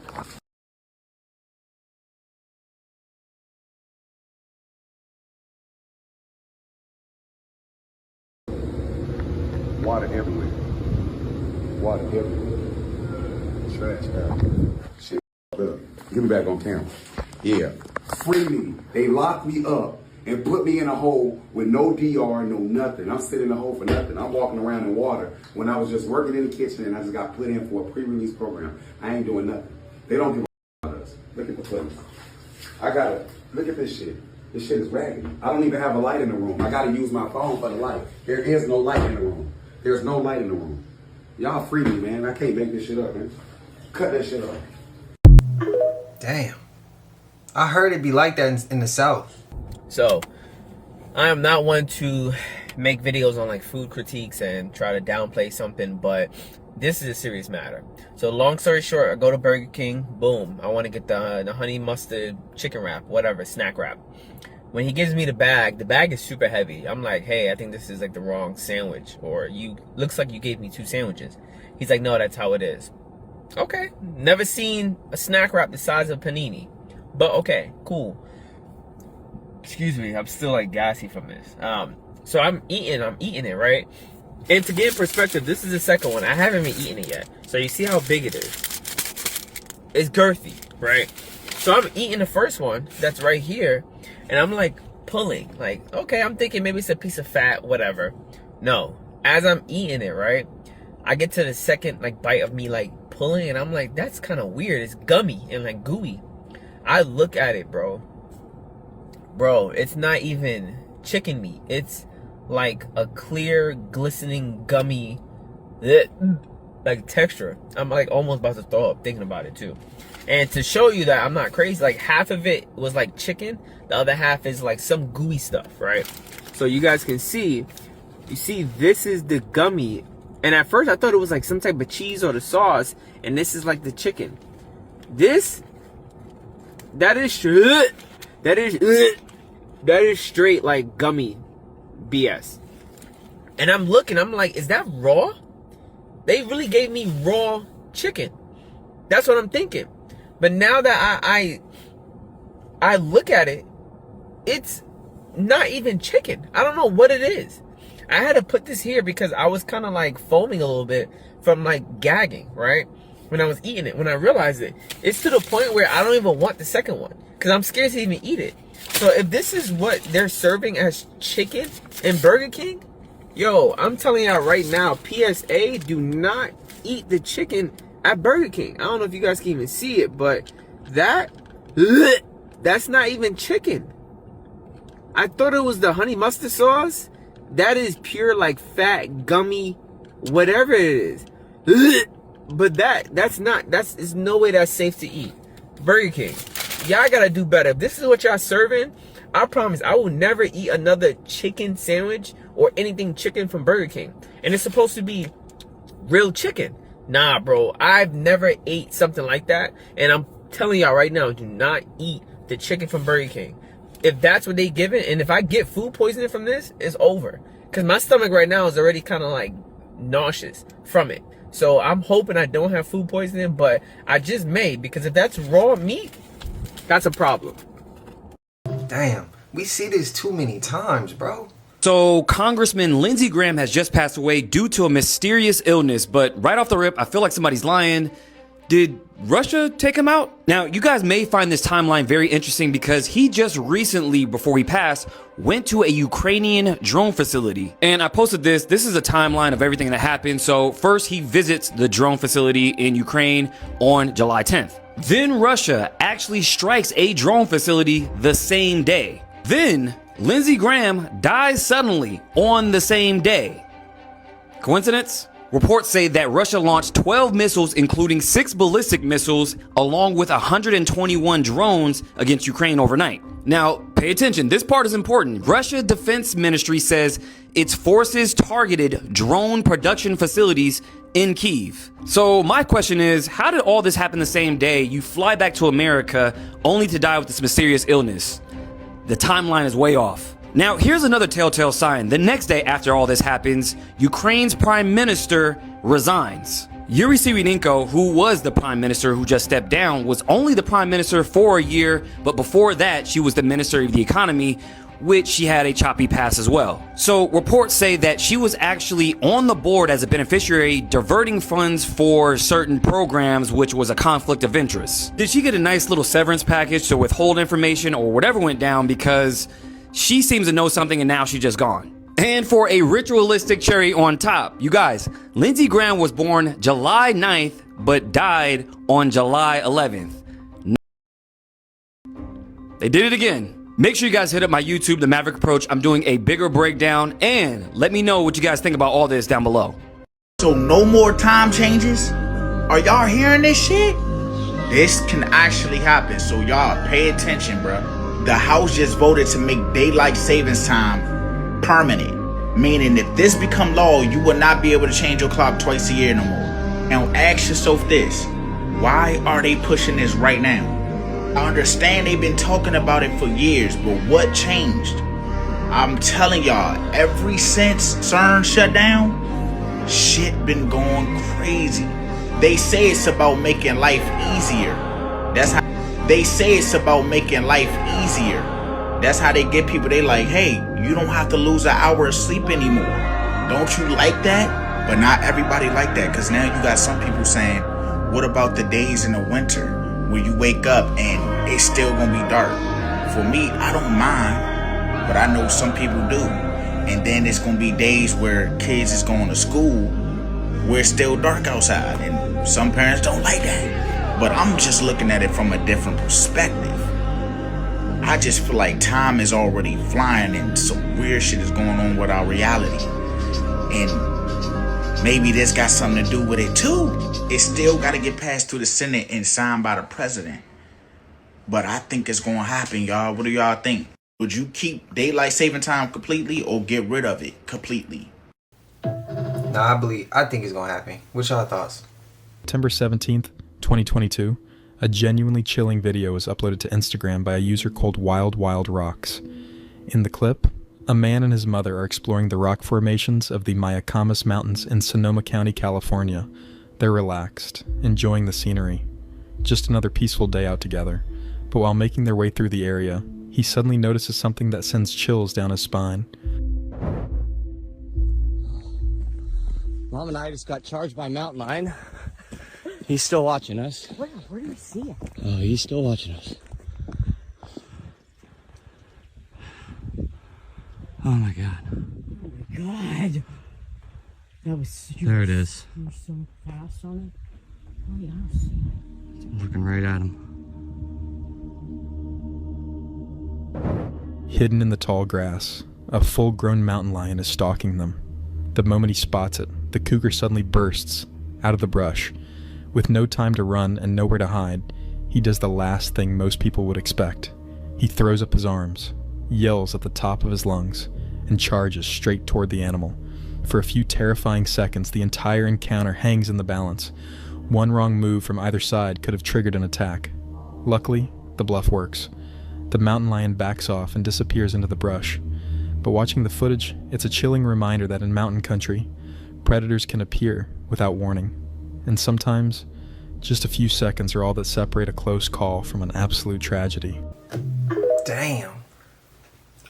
Water everywhere. Water everywhere. Trash out. Shit up. Get me back on camera. Yeah. Free me. They locked me up and put me in a hole with no DR, no nothing. I'm sitting in a hole for nothing. I'm walking around in water when I was just working in the kitchen and I just got put in for a pre-release program. I ain't doing nothing. They don't give a about us. Look at the place. I gotta look at this shit. This shit is raggedy. I don't even have a light in the room. I gotta use my phone for the light. There is no light in the room. There's no light in the room. Y'all free me, man. I can't make this shit up, man. Cut that shit off. Damn. I heard it be like that in the South. So, I am not one to make videos on like food critiques and try to downplay something, but this is a serious matter. So long story short, I go to Burger King, boom, I want to get the honey mustard chicken wrap, whatever, snack wrap. When he gives me the bag is super heavy. I'm like, hey, I think this is like the wrong sandwich, or looks like you gave me 2 sandwiches. He's like, no, that's how it is. Okay, never seen a snack wrap the size of panini, but okay, cool. Excuse me, I'm still like gassy from this. So I'm eating it, right? And to get in perspective, this is the second one. I haven't even eaten it yet. So you see how big it is. It's girthy, right? So I'm eating the first one that's right here, and I'm like pulling. Like, okay, I'm thinking maybe it's a piece of fat, whatever. No. As I'm eating it, right? I get to the second like bite of me like pulling, and I'm like, that's kind of weird. It's gummy and like gooey. I look at it, bro. Bro, it's not even chicken meat. It's like a clear, glistening, gummy, like texture. I'm like almost about to throw up thinking about it too. And to show you that I'm not crazy, like half of it was like chicken, the other half is like some gooey stuff, right? So you guys can see, you see this is the gummy, and at first I thought it was like some type of cheese or the sauce, and this is like the chicken. That is straight like gummy BS. And I'm looking, I'm like, is that raw? They really gave me raw chicken. That's what I'm thinking. But now that I look at it, it's not even chicken. I don't know what it is. I had to put this here because I was kind of like foaming a little bit from like gagging, right? When I was eating it, when I realized it. It's to the point where I don't even want the second one because I'm scared to even eat it. So if this is what they're serving as chicken in Burger King, yo, I'm telling y'all right now, PSA, do not eat the chicken at Burger King. I don't know if you guys can even see it, but that's not even chicken. I thought it was the honey mustard sauce. That is pure like fat, gummy, whatever it is. But that's no way that's safe to eat. Burger King, y'all gotta do better. If this is what y'all serving, I promise I will never eat another chicken sandwich or anything chicken from Burger King. And it's supposed to be real chicken. Nah, bro, I've never ate something like that. And I'm telling y'all right now, do not eat the chicken from Burger King. If that's what they give it, and if I get food poisoning from this, it's over. Because my stomach right now is already kind of like nauseous from it. So I'm hoping I don't have food poisoning, but I just may, because if that's raw meat, that's a problem. Damn, we see this too many times, bro. So Congressman Lindsey Graham has just passed away due to a mysterious illness, but right off the rip, I feel like somebody's lying. Did Russia take him out? Now, you guys may find this timeline very interesting because he just recently, before he passed, went to a Ukrainian drone facility. And I posted this. This is a timeline of everything that happened. So first, he visits the drone facility in Ukraine on July 10th. Then Russia actually strikes a drone facility the same day. Then Lindsey Graham dies suddenly on the same day. Coincidence? Reports say that Russia launched 12 missiles, including 6 ballistic missiles, along with 121 drones against Ukraine overnight. Now, pay attention. This part is important. Russia Defense Ministry says its forces targeted drone production facilities in Kyiv. So my question is, how did all this happen the same day? You fly back to America only to die with this mysterious illness. The timeline is way off. Now, here's another telltale sign. The next day after all this happens, Ukraine's prime minister resigns. Yuri Syrienko, who was the prime minister who just stepped down, was only the prime minister for a year, but before that, she was the minister of the economy, which she had a choppy pass as well. So reports say that she was actually on the board as a beneficiary, diverting funds for certain programs, which was a conflict of interest. Did she get a nice little severance package to withhold information or whatever went down, because she seems to know something and now she's just gone? And for a ritualistic cherry on top, you guys, Lindsey Graham was born July 9th, but died on July 11th. They did it again. Make sure you guys hit up my YouTube, The Maverick Approach. I'm doing a bigger breakdown, and let me know what you guys think about all this down below. So no more time changes? Are y'all hearing this shit? This can actually happen, so y'all pay attention, bro. The House just voted to make daylight savings time permanent, meaning if this become law, you will not be able to change your clock twice a year no more. And ask yourself this, why are they pushing this right now? I understand they've been talking about it for years, but what changed? I'm telling y'all, ever since CERN shut down, shit been going crazy. They say it's about making life easier. That's how they say it's about making life easier. That's how they get people. They like, hey, you don't have to lose an hour of sleep anymore. Don't you like that? But not everybody like that, because now you got some people saying, what about the days in the winter where you wake up and it's still gonna be dark? For me, I don't mind, but I know some people do. And then it's gonna be days where kids is going to school where it's still dark outside, and some parents don't like that. But I'm just looking at it from a different perspective. I just feel like time is already flying and some weird shit is going on with our reality. And maybe this got something to do with it too. It still got to get passed through the Senate and signed by the president. But I think it's going to happen, y'all. What do y'all think? Would you keep daylight saving time completely or get rid of it completely? No, I think it's going to happen. What's y'all thoughts? September 17th, 2022, a genuinely chilling video was uploaded to Instagram by a user called Wild Wild Rocks. In the clip, a man and his mother are exploring the rock formations of the Mayacamas Mountains in Sonoma County, California. They're relaxed, enjoying the scenery. Just another peaceful day out together. But while making their way through the area, he suddenly notices something that sends chills down his spine. Mom and I just got charged by Mountain Lion. He's still watching us. Where do we see it? Oh, he's still watching us. Oh my god. Oh my god. That was There it is. You were so fast on it. Oh yeah, I see it. I'm looking right at him. Hidden in the tall grass, a full-grown mountain lion is stalking them. The moment he spots it, the cougar suddenly bursts out of the brush. With no time to run and nowhere to hide, he does the last thing most people would expect. He throws up his arms, yells at the top of his lungs, and charges straight toward the animal. For a few terrifying seconds, the entire encounter hangs in the balance. One wrong move from either side could have triggered an attack. Luckily, the bluff works. The mountain lion backs off and disappears into the brush. But watching the footage, it's a chilling reminder that in mountain country, predators can appear without warning. And sometimes, just a few seconds are all that separate a close call from an absolute tragedy. Damn.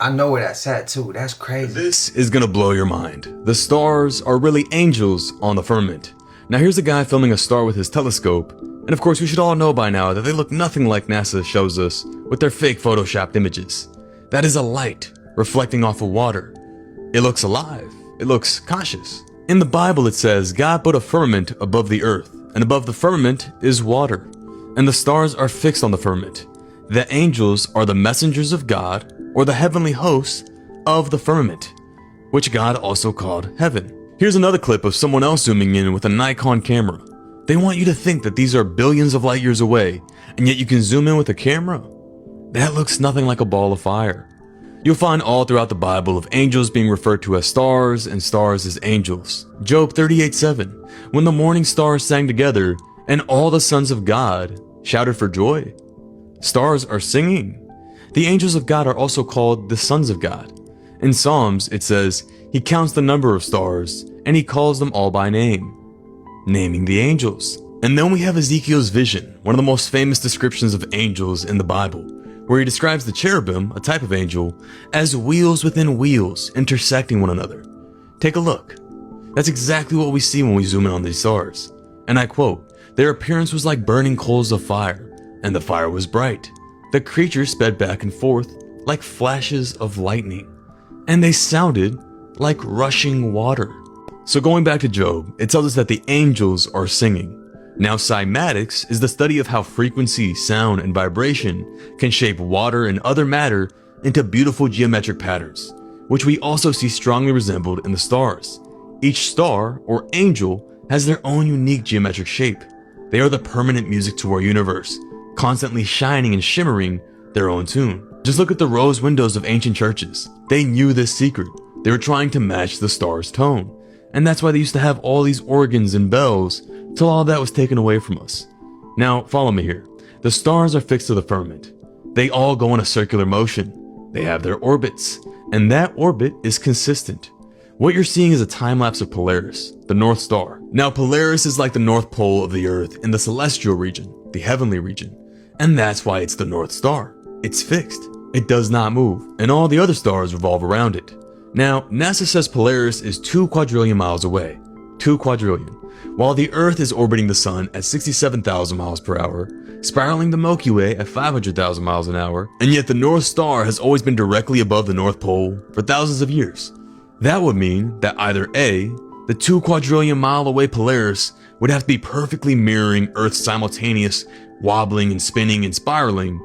I know where that's at too. That's crazy. This is gonna blow your mind. The stars are really angels on the firmament. Now here's a guy filming a star with his telescope, and of course we should all know by now that they look nothing like NASA shows us with their fake photoshopped images. That is a light reflecting off of water. It looks alive. It looks conscious. In the Bible it says God put a firmament above the earth, and above the firmament is water, and the stars are fixed on the firmament. The angels are the messengers of God, or the heavenly hosts of the firmament, which God also called heaven. Here's another clip of someone else zooming in with a Nikon camera. They want you to think that these are billions of light years away, and yet you can zoom in with a camera? That looks nothing like a ball of fire. You'll find all throughout the Bible of angels being referred to as stars and stars as angels. Job 38:7, when the morning stars sang together and all the sons of God shouted for joy. Stars are singing. The angels of God are also called the sons of God. In Psalms it says, He counts the number of stars and He calls them all by name, naming the angels. And then we have Ezekiel's vision, one of the most famous descriptions of angels in the Bible, where he describes the cherubim, a type of angel, as wheels within wheels intersecting one another. Take a look. That's exactly what we see when we zoom in on these stars. And I quote, their appearance was like burning coals of fire, and the fire was bright. The creatures sped back and forth like flashes of lightning, and they sounded like rushing water. So going back to Job, it tells us that the angels are singing. Now cymatics is the study of how frequency, sound, and vibration can shape water and other matter into beautiful geometric patterns, which we also see strongly resembled in the stars. Each star, or angel, has their own unique geometric shape. They are the permanent music to our universe, constantly shining and shimmering their own tune. Just look at the rose windows of ancient churches. They knew this secret. They were trying to match the star's tone. And that's why they used to have all these organs and bells till all that was taken away from us. Now, follow me here. The stars are fixed to the firmament. They all go in a circular motion. They have their orbits, and that orbit is consistent. What you're seeing is a time-lapse of Polaris, the North Star. Now, Polaris is like the North Pole of the Earth in the celestial region, the heavenly region, and that's why it's the North Star. It's fixed. It does not move, and all the other stars revolve around it. Now, NASA says Polaris is 2 quadrillion miles away. 2 quadrillion. While the Earth is orbiting the Sun at 67,000 miles per hour, spiraling the Milky Way at 500,000 miles an hour, and yet the North Star has always been directly above the North Pole for thousands of years. That would mean that either A, the 2 quadrillion mile away Polaris would have to be perfectly mirroring Earth's simultaneous wobbling and spinning and spiraling,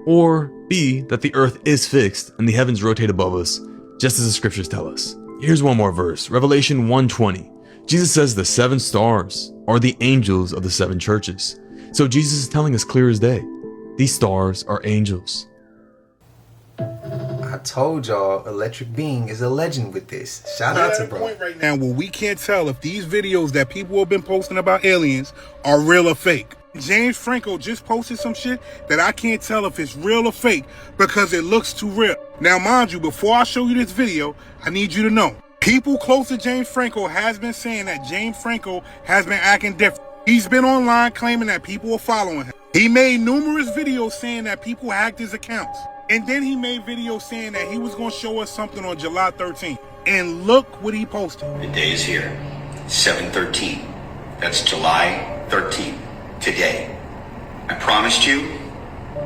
or B, that the Earth is fixed and the heavens rotate above us, just as the scriptures tell us. Here's one more verse, Revelation 1:20. Jesus says the 7 stars are the angels of the 7 churches. So Jesus is telling us clear as day, these stars are angels. I told y'all Electric Being is a legend with this. Shout out to bro. Point right now where we can't tell if these videos that people have been posting about aliens are real or fake. James Franco just posted some shit that I can't tell if it's real or fake because it looks too real. Now, mind you, before I show you this video, I need you to know, people close to James Franco has been saying that James Franco has been acting different. He's been online claiming that people are following him. He made numerous videos saying that people hacked his accounts. And then he made videos saying that he was going to show us something on July 13th. And look what he posted. The day is here, 7/13. That's July 13th, today. I promised you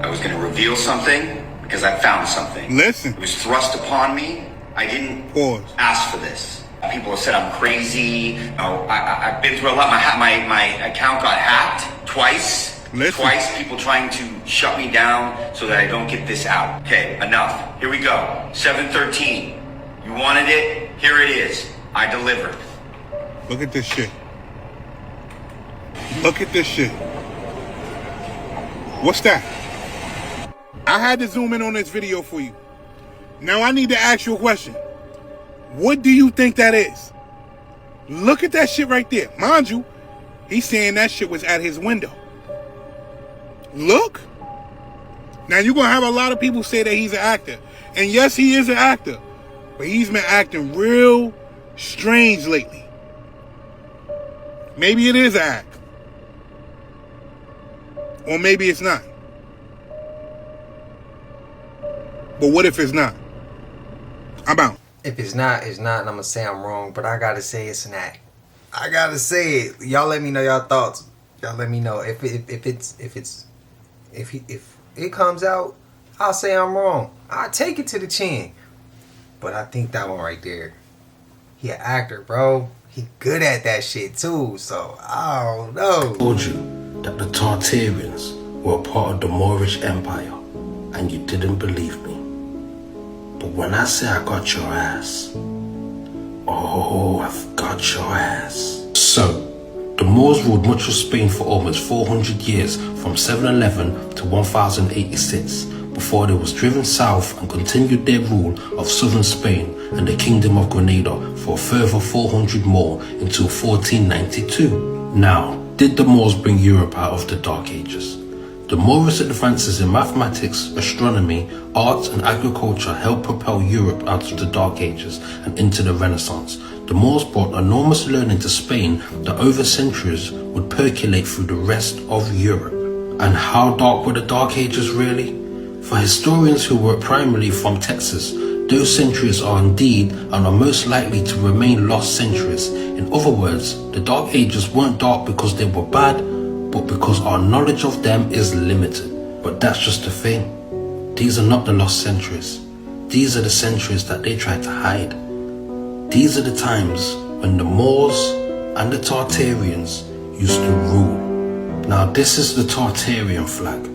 I was going to reveal something because I found something. Listen. It was thrust upon me. I didn't ask for this. People have said I'm crazy. I've been through a lot. My account got hacked twice. Listen. Twice, people trying to shut me down so that I don't get this out. Okay, enough. Here we go. 7/13. You wanted it? Here it is. I delivered. Look at this shit. Look at this shit. What's that? I had to zoom in on this video for you. Now I need to ask you a question. What do you think that is? Look at that shit right there. Mind you, he's saying that shit was at his window. Look. Now you're going to have a lot of people say that he's an actor. And yes, he is an actor. But he's been acting real strange lately. Maybe it is an act. Or maybe it's not. But what if it's not? I'm out. If it's not, it's not, and I'm gonna say I'm wrong, but I gotta say it's an act. I gotta say it. Y'all let me know y'all thoughts. Y'all let me know if it comes out, I'll say I'm wrong. I'll take it to the chin. But I think that one right there, he an actor, bro. He good at that shit too, so I don't know. I told you that the Tartarians were a part of the Moorish Empire, and you didn't believe me. But when I say I got your ass, oh, I've got your ass. So, the Moors ruled much of Spain for almost 400 years, from 711 to 1086, before they was driven south and continued their rule of southern Spain and the Kingdom of Granada for a further 400 more until 1492. Now, did the Moors bring Europe out of the Dark Ages? The Moorish advances in mathematics, astronomy, arts and agriculture helped propel Europe out of the Dark Ages and into the Renaissance. The Moors brought enormous learning to Spain that over centuries would percolate through the rest of Europe. And how dark were the Dark Ages really? For historians who were primarily from Texas, those centuries are indeed and are most likely to remain lost centuries. In other words, the Dark Ages weren't dark because they were bad, but because our knowledge of them is limited. But that's just the thing. These are not the lost centuries. These are the centuries that they tried to hide. These are the times when the Moors and the Tartarians used to rule. Now this is the Tartarian flag,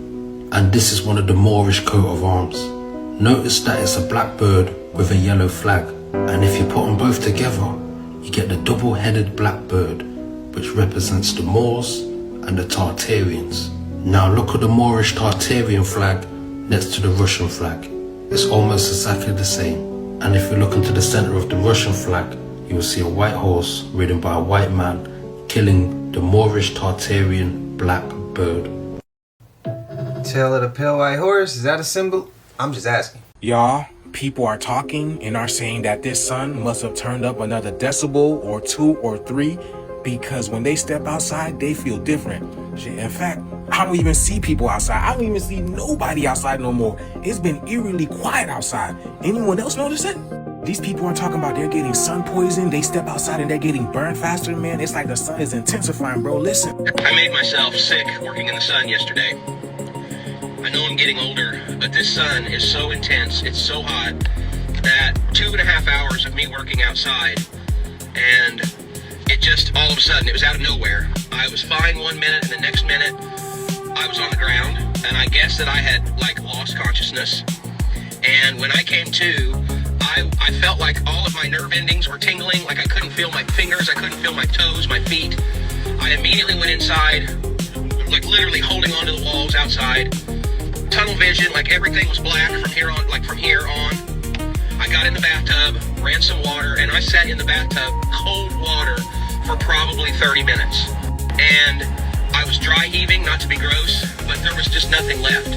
and this is one of the Moorish coat of arms. Notice that it's a black bird with a yellow flag, and if you put them both together, you get the double-headed black bird, which represents the Moors and the Tartarians. Now look at the Moorish Tartarian flag next to the Russian flag. It's almost exactly the same. And if you look into the center of the Russian flag, you will see a white horse ridden by a white man killing the Moorish Tartarian black bird. Tail of the pale white horse, is that a symbol? I'm just asking. Y'all, people are talking and are saying that this sun must have turned up another decibel or 2 or 3 because when they step outside, they feel different. Shit, in fact, I don't even see people outside. I don't even see nobody outside no more. It's been eerily quiet outside. Anyone else notice it? These people are talking about they're getting sun poisoned. They step outside and they're getting burned faster, man. It's like the sun is intensifying, bro. Listen. I made myself sick working in the sun yesterday. I know I'm getting older, but this sun is so intense, it's so hot, that 2.5 hours of me working outside, and it just, all of a sudden, it was out of nowhere. I was fine 1 minute, and the next minute, I was on the ground, and I guess that I had, like, lost consciousness. And when I came to, I felt like all of my nerve endings were tingling, like I couldn't feel my fingers, I couldn't feel my toes, my feet. I immediately went inside, like literally holding onto the walls outside. Tunnel vision, like everything was black from here on, like from here on. I got in the bathtub, ran some water, and I sat in the bathtub, cold water, for probably 30 minutes. And I was dry heaving, not to be gross, but there was just nothing left.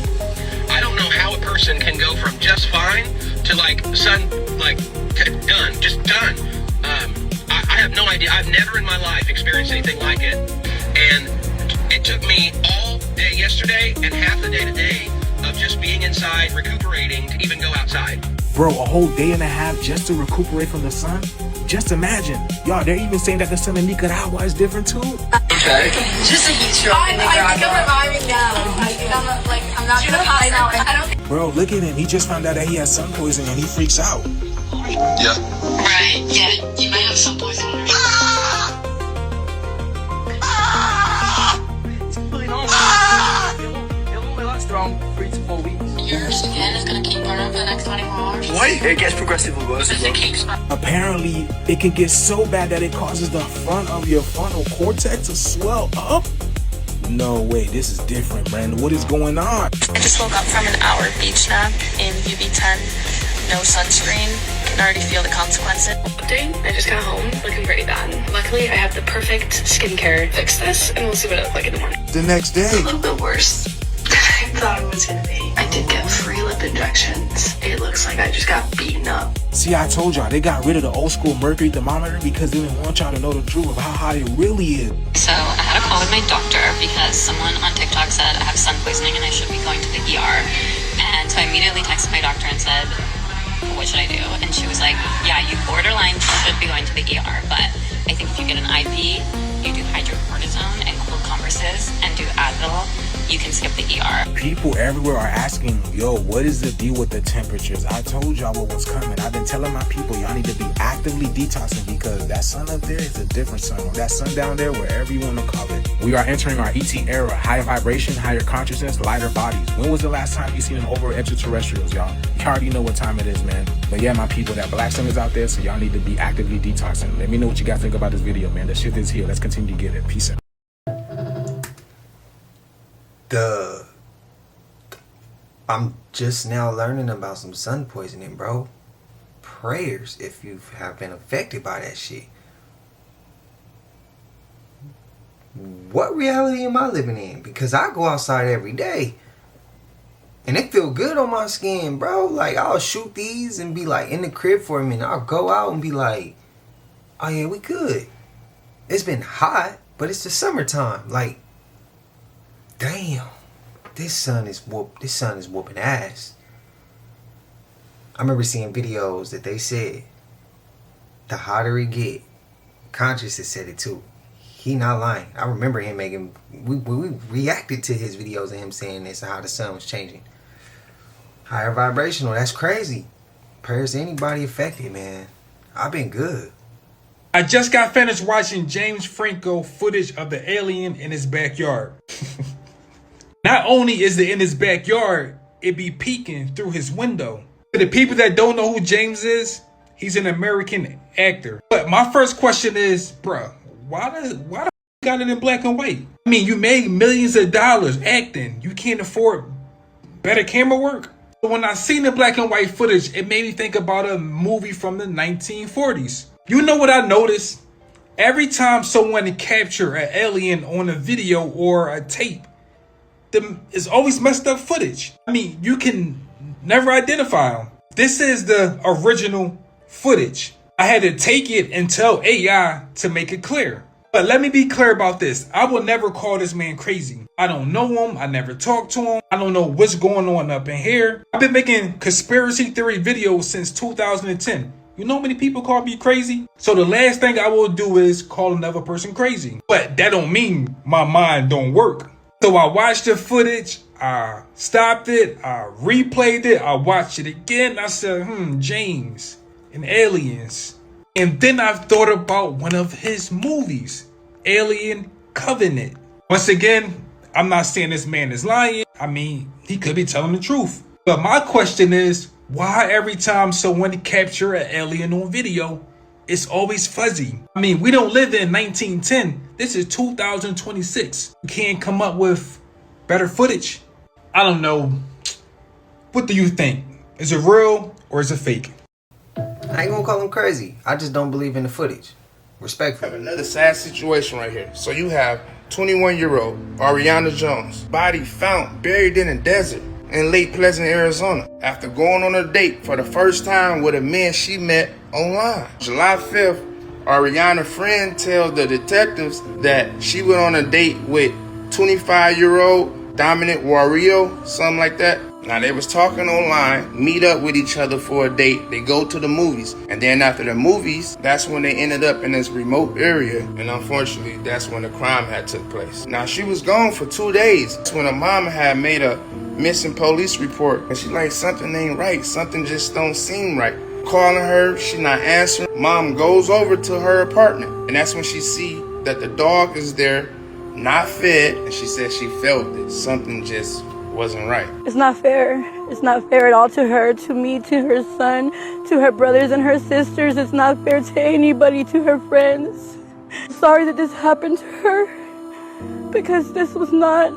I don't know how a person can go from just fine to like sun, like done, just done. I have no idea. I've never in my life experienced anything like it. And it took me all day yesterday and half the day today of just being inside, recuperating, to even go outside. Bro, a whole day and a half just to recuperate from the sun? Just imagine. Y'all, they're even saying that the sun in Nicaragua is different too? Okay. Just a heat stroke in Nicaragua. I think I'm reviving now. I think I'm not gonna pass out. I don't. Bro, look at him. He just found out that he has sun poisoning and he freaks out. Yeah. Right, yeah. You might have sun poisoning. It's completely normal. It'll only last around 3 to 4 weeks. Your skin is gonna keep burning for the next 24 hours. What? It gets progressively worse. It keeps. Apparently, it can get so bad that it causes the front of your frontal cortex to swell up. No way, this is different, man. What is going on? I just woke up from an hour beach nap in UV10. No sunscreen. Can already feel the consequences. Update, I just got home looking pretty bad. Luckily, I have the perfect skincare to fix this, and we'll see what it looks like in the morning. The next day. It's a little bit worse than I thought it was gonna be. I did get free lip injections. It looks like I just got beaten up. See, I told y'all, they got rid of the old school mercury thermometer because they didn't want y'all to know the truth of how hot it really is. So I had a call with my doctor because someone on TikTok said I have sun poisoning and I should be going to the ER. And so I immediately texted my doctor and said, what should I do? And she was like, yeah, you borderline should be going to the ER, but I think if you get an IV, you do hydrocortisone and cold compresses and do Advil, you can skip the ER. People everywhere are asking, yo, what is the deal with the temperatures? I told y'all what was coming. I've been telling my people, y'all need to be actively detoxing because that sun up there is a different sun. Or that sun down there, wherever you want to call it. We are entering our ET era. Higher vibration, higher consciousness, lighter bodies. When was the last time you seen an over extraterrestrials, y'all? You already know what time it is, man. But yeah, my people, that black sun is out there, so y'all need to be actively detoxing. Let me know what you guys think about this video, man. The shit is here. Let's continue to get it. Peace out. I'm just now learning about some sun poisoning, bro. Prayers if you have been affected by that shit. What reality am I living in? Because I go outside every day. And it feel good on my skin, bro. Like, I'll shoot these and be like in the crib for a minute. I'll go out and be like, oh yeah, we good. It's been hot, but it's the summertime. Like, damn. This sun is whooping ass. I remember seeing videos that they said the hotter it get, Conscious has said it too. He not lying. I remember him making, we reacted to his videos of him saying this and how the sun was changing. Higher vibrational, that's crazy. Prayers to anybody affected, man. I've been good. I just got finished watching James Franco footage of the alien in his backyard. Not only is it in his backyard, it be peeking through his window. For the people that don't know who James is, he's an American actor. But my first question is, bruh, why the f you got it in black and white? I mean, you made millions of dollars acting. You can't afford better camera work? But when I seen the black and white footage, it made me think about a movie from the 1940s. You know what I noticed? Every time someone capture an alien on a video or a tape, it's always messed up footage. I mean, you can never identify them. This is the original footage. I had to take it and tell AI to make it clear. But let me be clear about this. I will never call this man crazy. I don't know him. I never talked to him. I don't know what's going on up in here. I've been making conspiracy theory videos since 2010. You know how many people call me crazy? So the last thing I will do is call another person crazy. But that don't mean my mind don't work. So I watched the footage. I stopped it. I replayed it. I watched it again. I said, James and aliens. And then I thought about one of his movies, Alien Covenant. Once again, I'm not saying this man is lying. I mean, he could be telling the truth. But my question is, why every time someone capture an alien on video, it's always fuzzy? I mean, we don't live in 1910. This is 2026. You can't come up with better footage. I don't know. What do you think? Is it real or is it fake? I ain't gonna call him crazy. I just don't believe in the footage. Respectfully. Another sad situation right here. So you have 21-year-old Ariana Jones, body found buried in a desert in Lake Pleasant, Arizona, after going on a date for the first time with a man she met online. July 5th, Ariana's friend tells the detectives that she went on a date with 25-year-old Dominic Wario, something like that. Now they was talking online, meet up with each other for a date. They go to the movies. And then after the movies, that's when they ended up in this remote area. And unfortunately, that's when the crime had took place. Now she was gone for 2 days. That's when her mom had made a missing police report. And she like, something ain't right. Something just don't seem right. Calling her, she not answering. Mom goes over to her apartment. And that's when she see that the dog is there, not fed. And she said she felt it. Something just wasn't right. It's not fair. It's not fair at all to her, to me, to her son, to her brothers and her sisters. It's not fair to anybody, to her friends. I'm sorry that this happened to her because this was not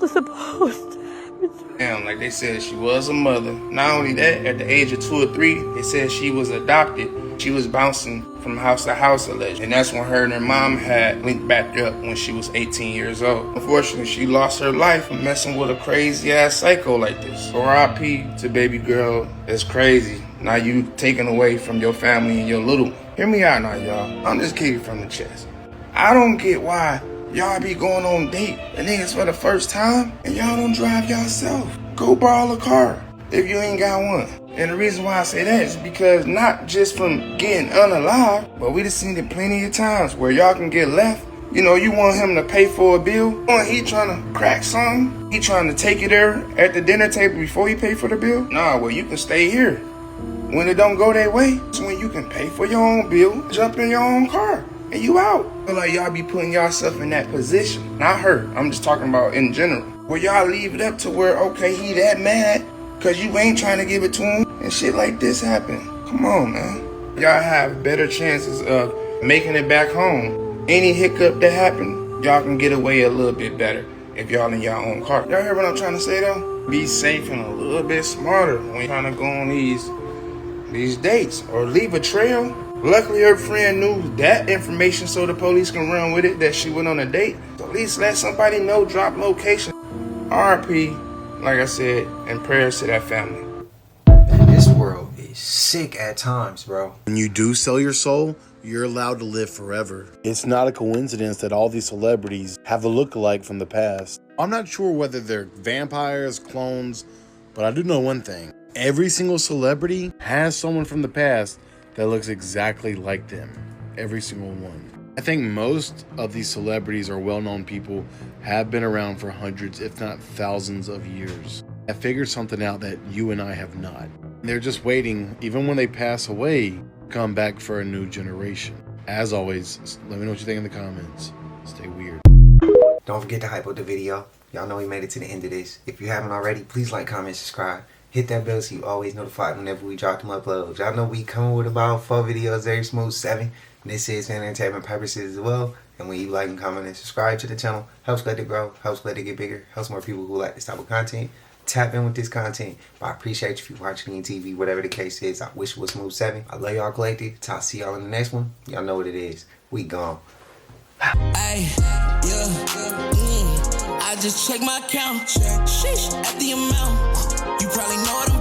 supposed to happen. Damn, like they said, she was a mother. Not only that, at the age of 2 or 3, they said she was adopted. She was bouncing from house to house, allegedly. And that's when her and her mom had linked back up when she was 18 years old. Unfortunately, she lost her life from messing with a crazy-ass psycho like this. R.I.P. to baby girl. That's crazy. Now you taken away from your family and your little one. Hear me out now, y'all. I'm just kidding from the chest. I don't get why y'all be going on date and niggas for the first time and y'all don't drive yourself. Go borrow a car if you ain't got one. And the reason why I say that is because not just from getting unalive, but we done seen it plenty of times where y'all can get left. You know, you want him to pay for a bill. He trying to crack something. He trying to take you there at the dinner table before he pay for the bill. Nah, well, you can stay here. When it don't go their way, it's when you can pay for your own bill, jump in your own car, and you out. I feel like y'all be putting yourself in that position. Not her. I'm just talking about in general. Where y'all leave it up to where, okay, he that mad because you ain't trying to give it to him and shit like this happen. Come on, man. Y'all have better chances of making it back home. Any hiccup that happen, y'all can get away a little bit better if y'all in your own car. Y'all hear what I'm trying to say though? Be safe and a little bit smarter when you're trying to go on these dates or leave a trail. Luckily, her friend knew that information so the police can run with it, that she went on a date. So at least let somebody know, drop location. RP, like I said, and prayers to that family. Man, this world is sick at times, bro. When you do sell your soul, you're allowed to live forever. It's not a coincidence that all these celebrities have a look-alike from the past. I'm not sure whether they're vampires, clones, but I do know one thing. Every single celebrity has someone from the past that looks exactly like them. Every single one. I think most of these celebrities or well-known people have been around for hundreds, if not thousands of years. I figured something out that you and I have not. They're just waiting, even when they pass away, to come back for a new generation. As always, let me know what you think in the comments. Stay weird. Don't forget to hype up the video. Y'all know we made it to the end of this. If you haven't already, please like, comment, subscribe. Hit that bell so you always notified whenever we drop them uploads. Y'all know we coming with about 4 videos every smooth 7. This is for entertainment purposes as well. And when you like and comment and subscribe to the channel, helps let it grow, helps let it get bigger, helps more people who like this type of content tap in with this content. But I appreciate you if you're watching on TV, whatever the case is. I wish it was smooth 7. I love y'all collective. I'll see y'all in the next one. Y'all know what it is. We gone. Ay, yeah, I just check my account. Sheesh, at the amount. You probably know what I'm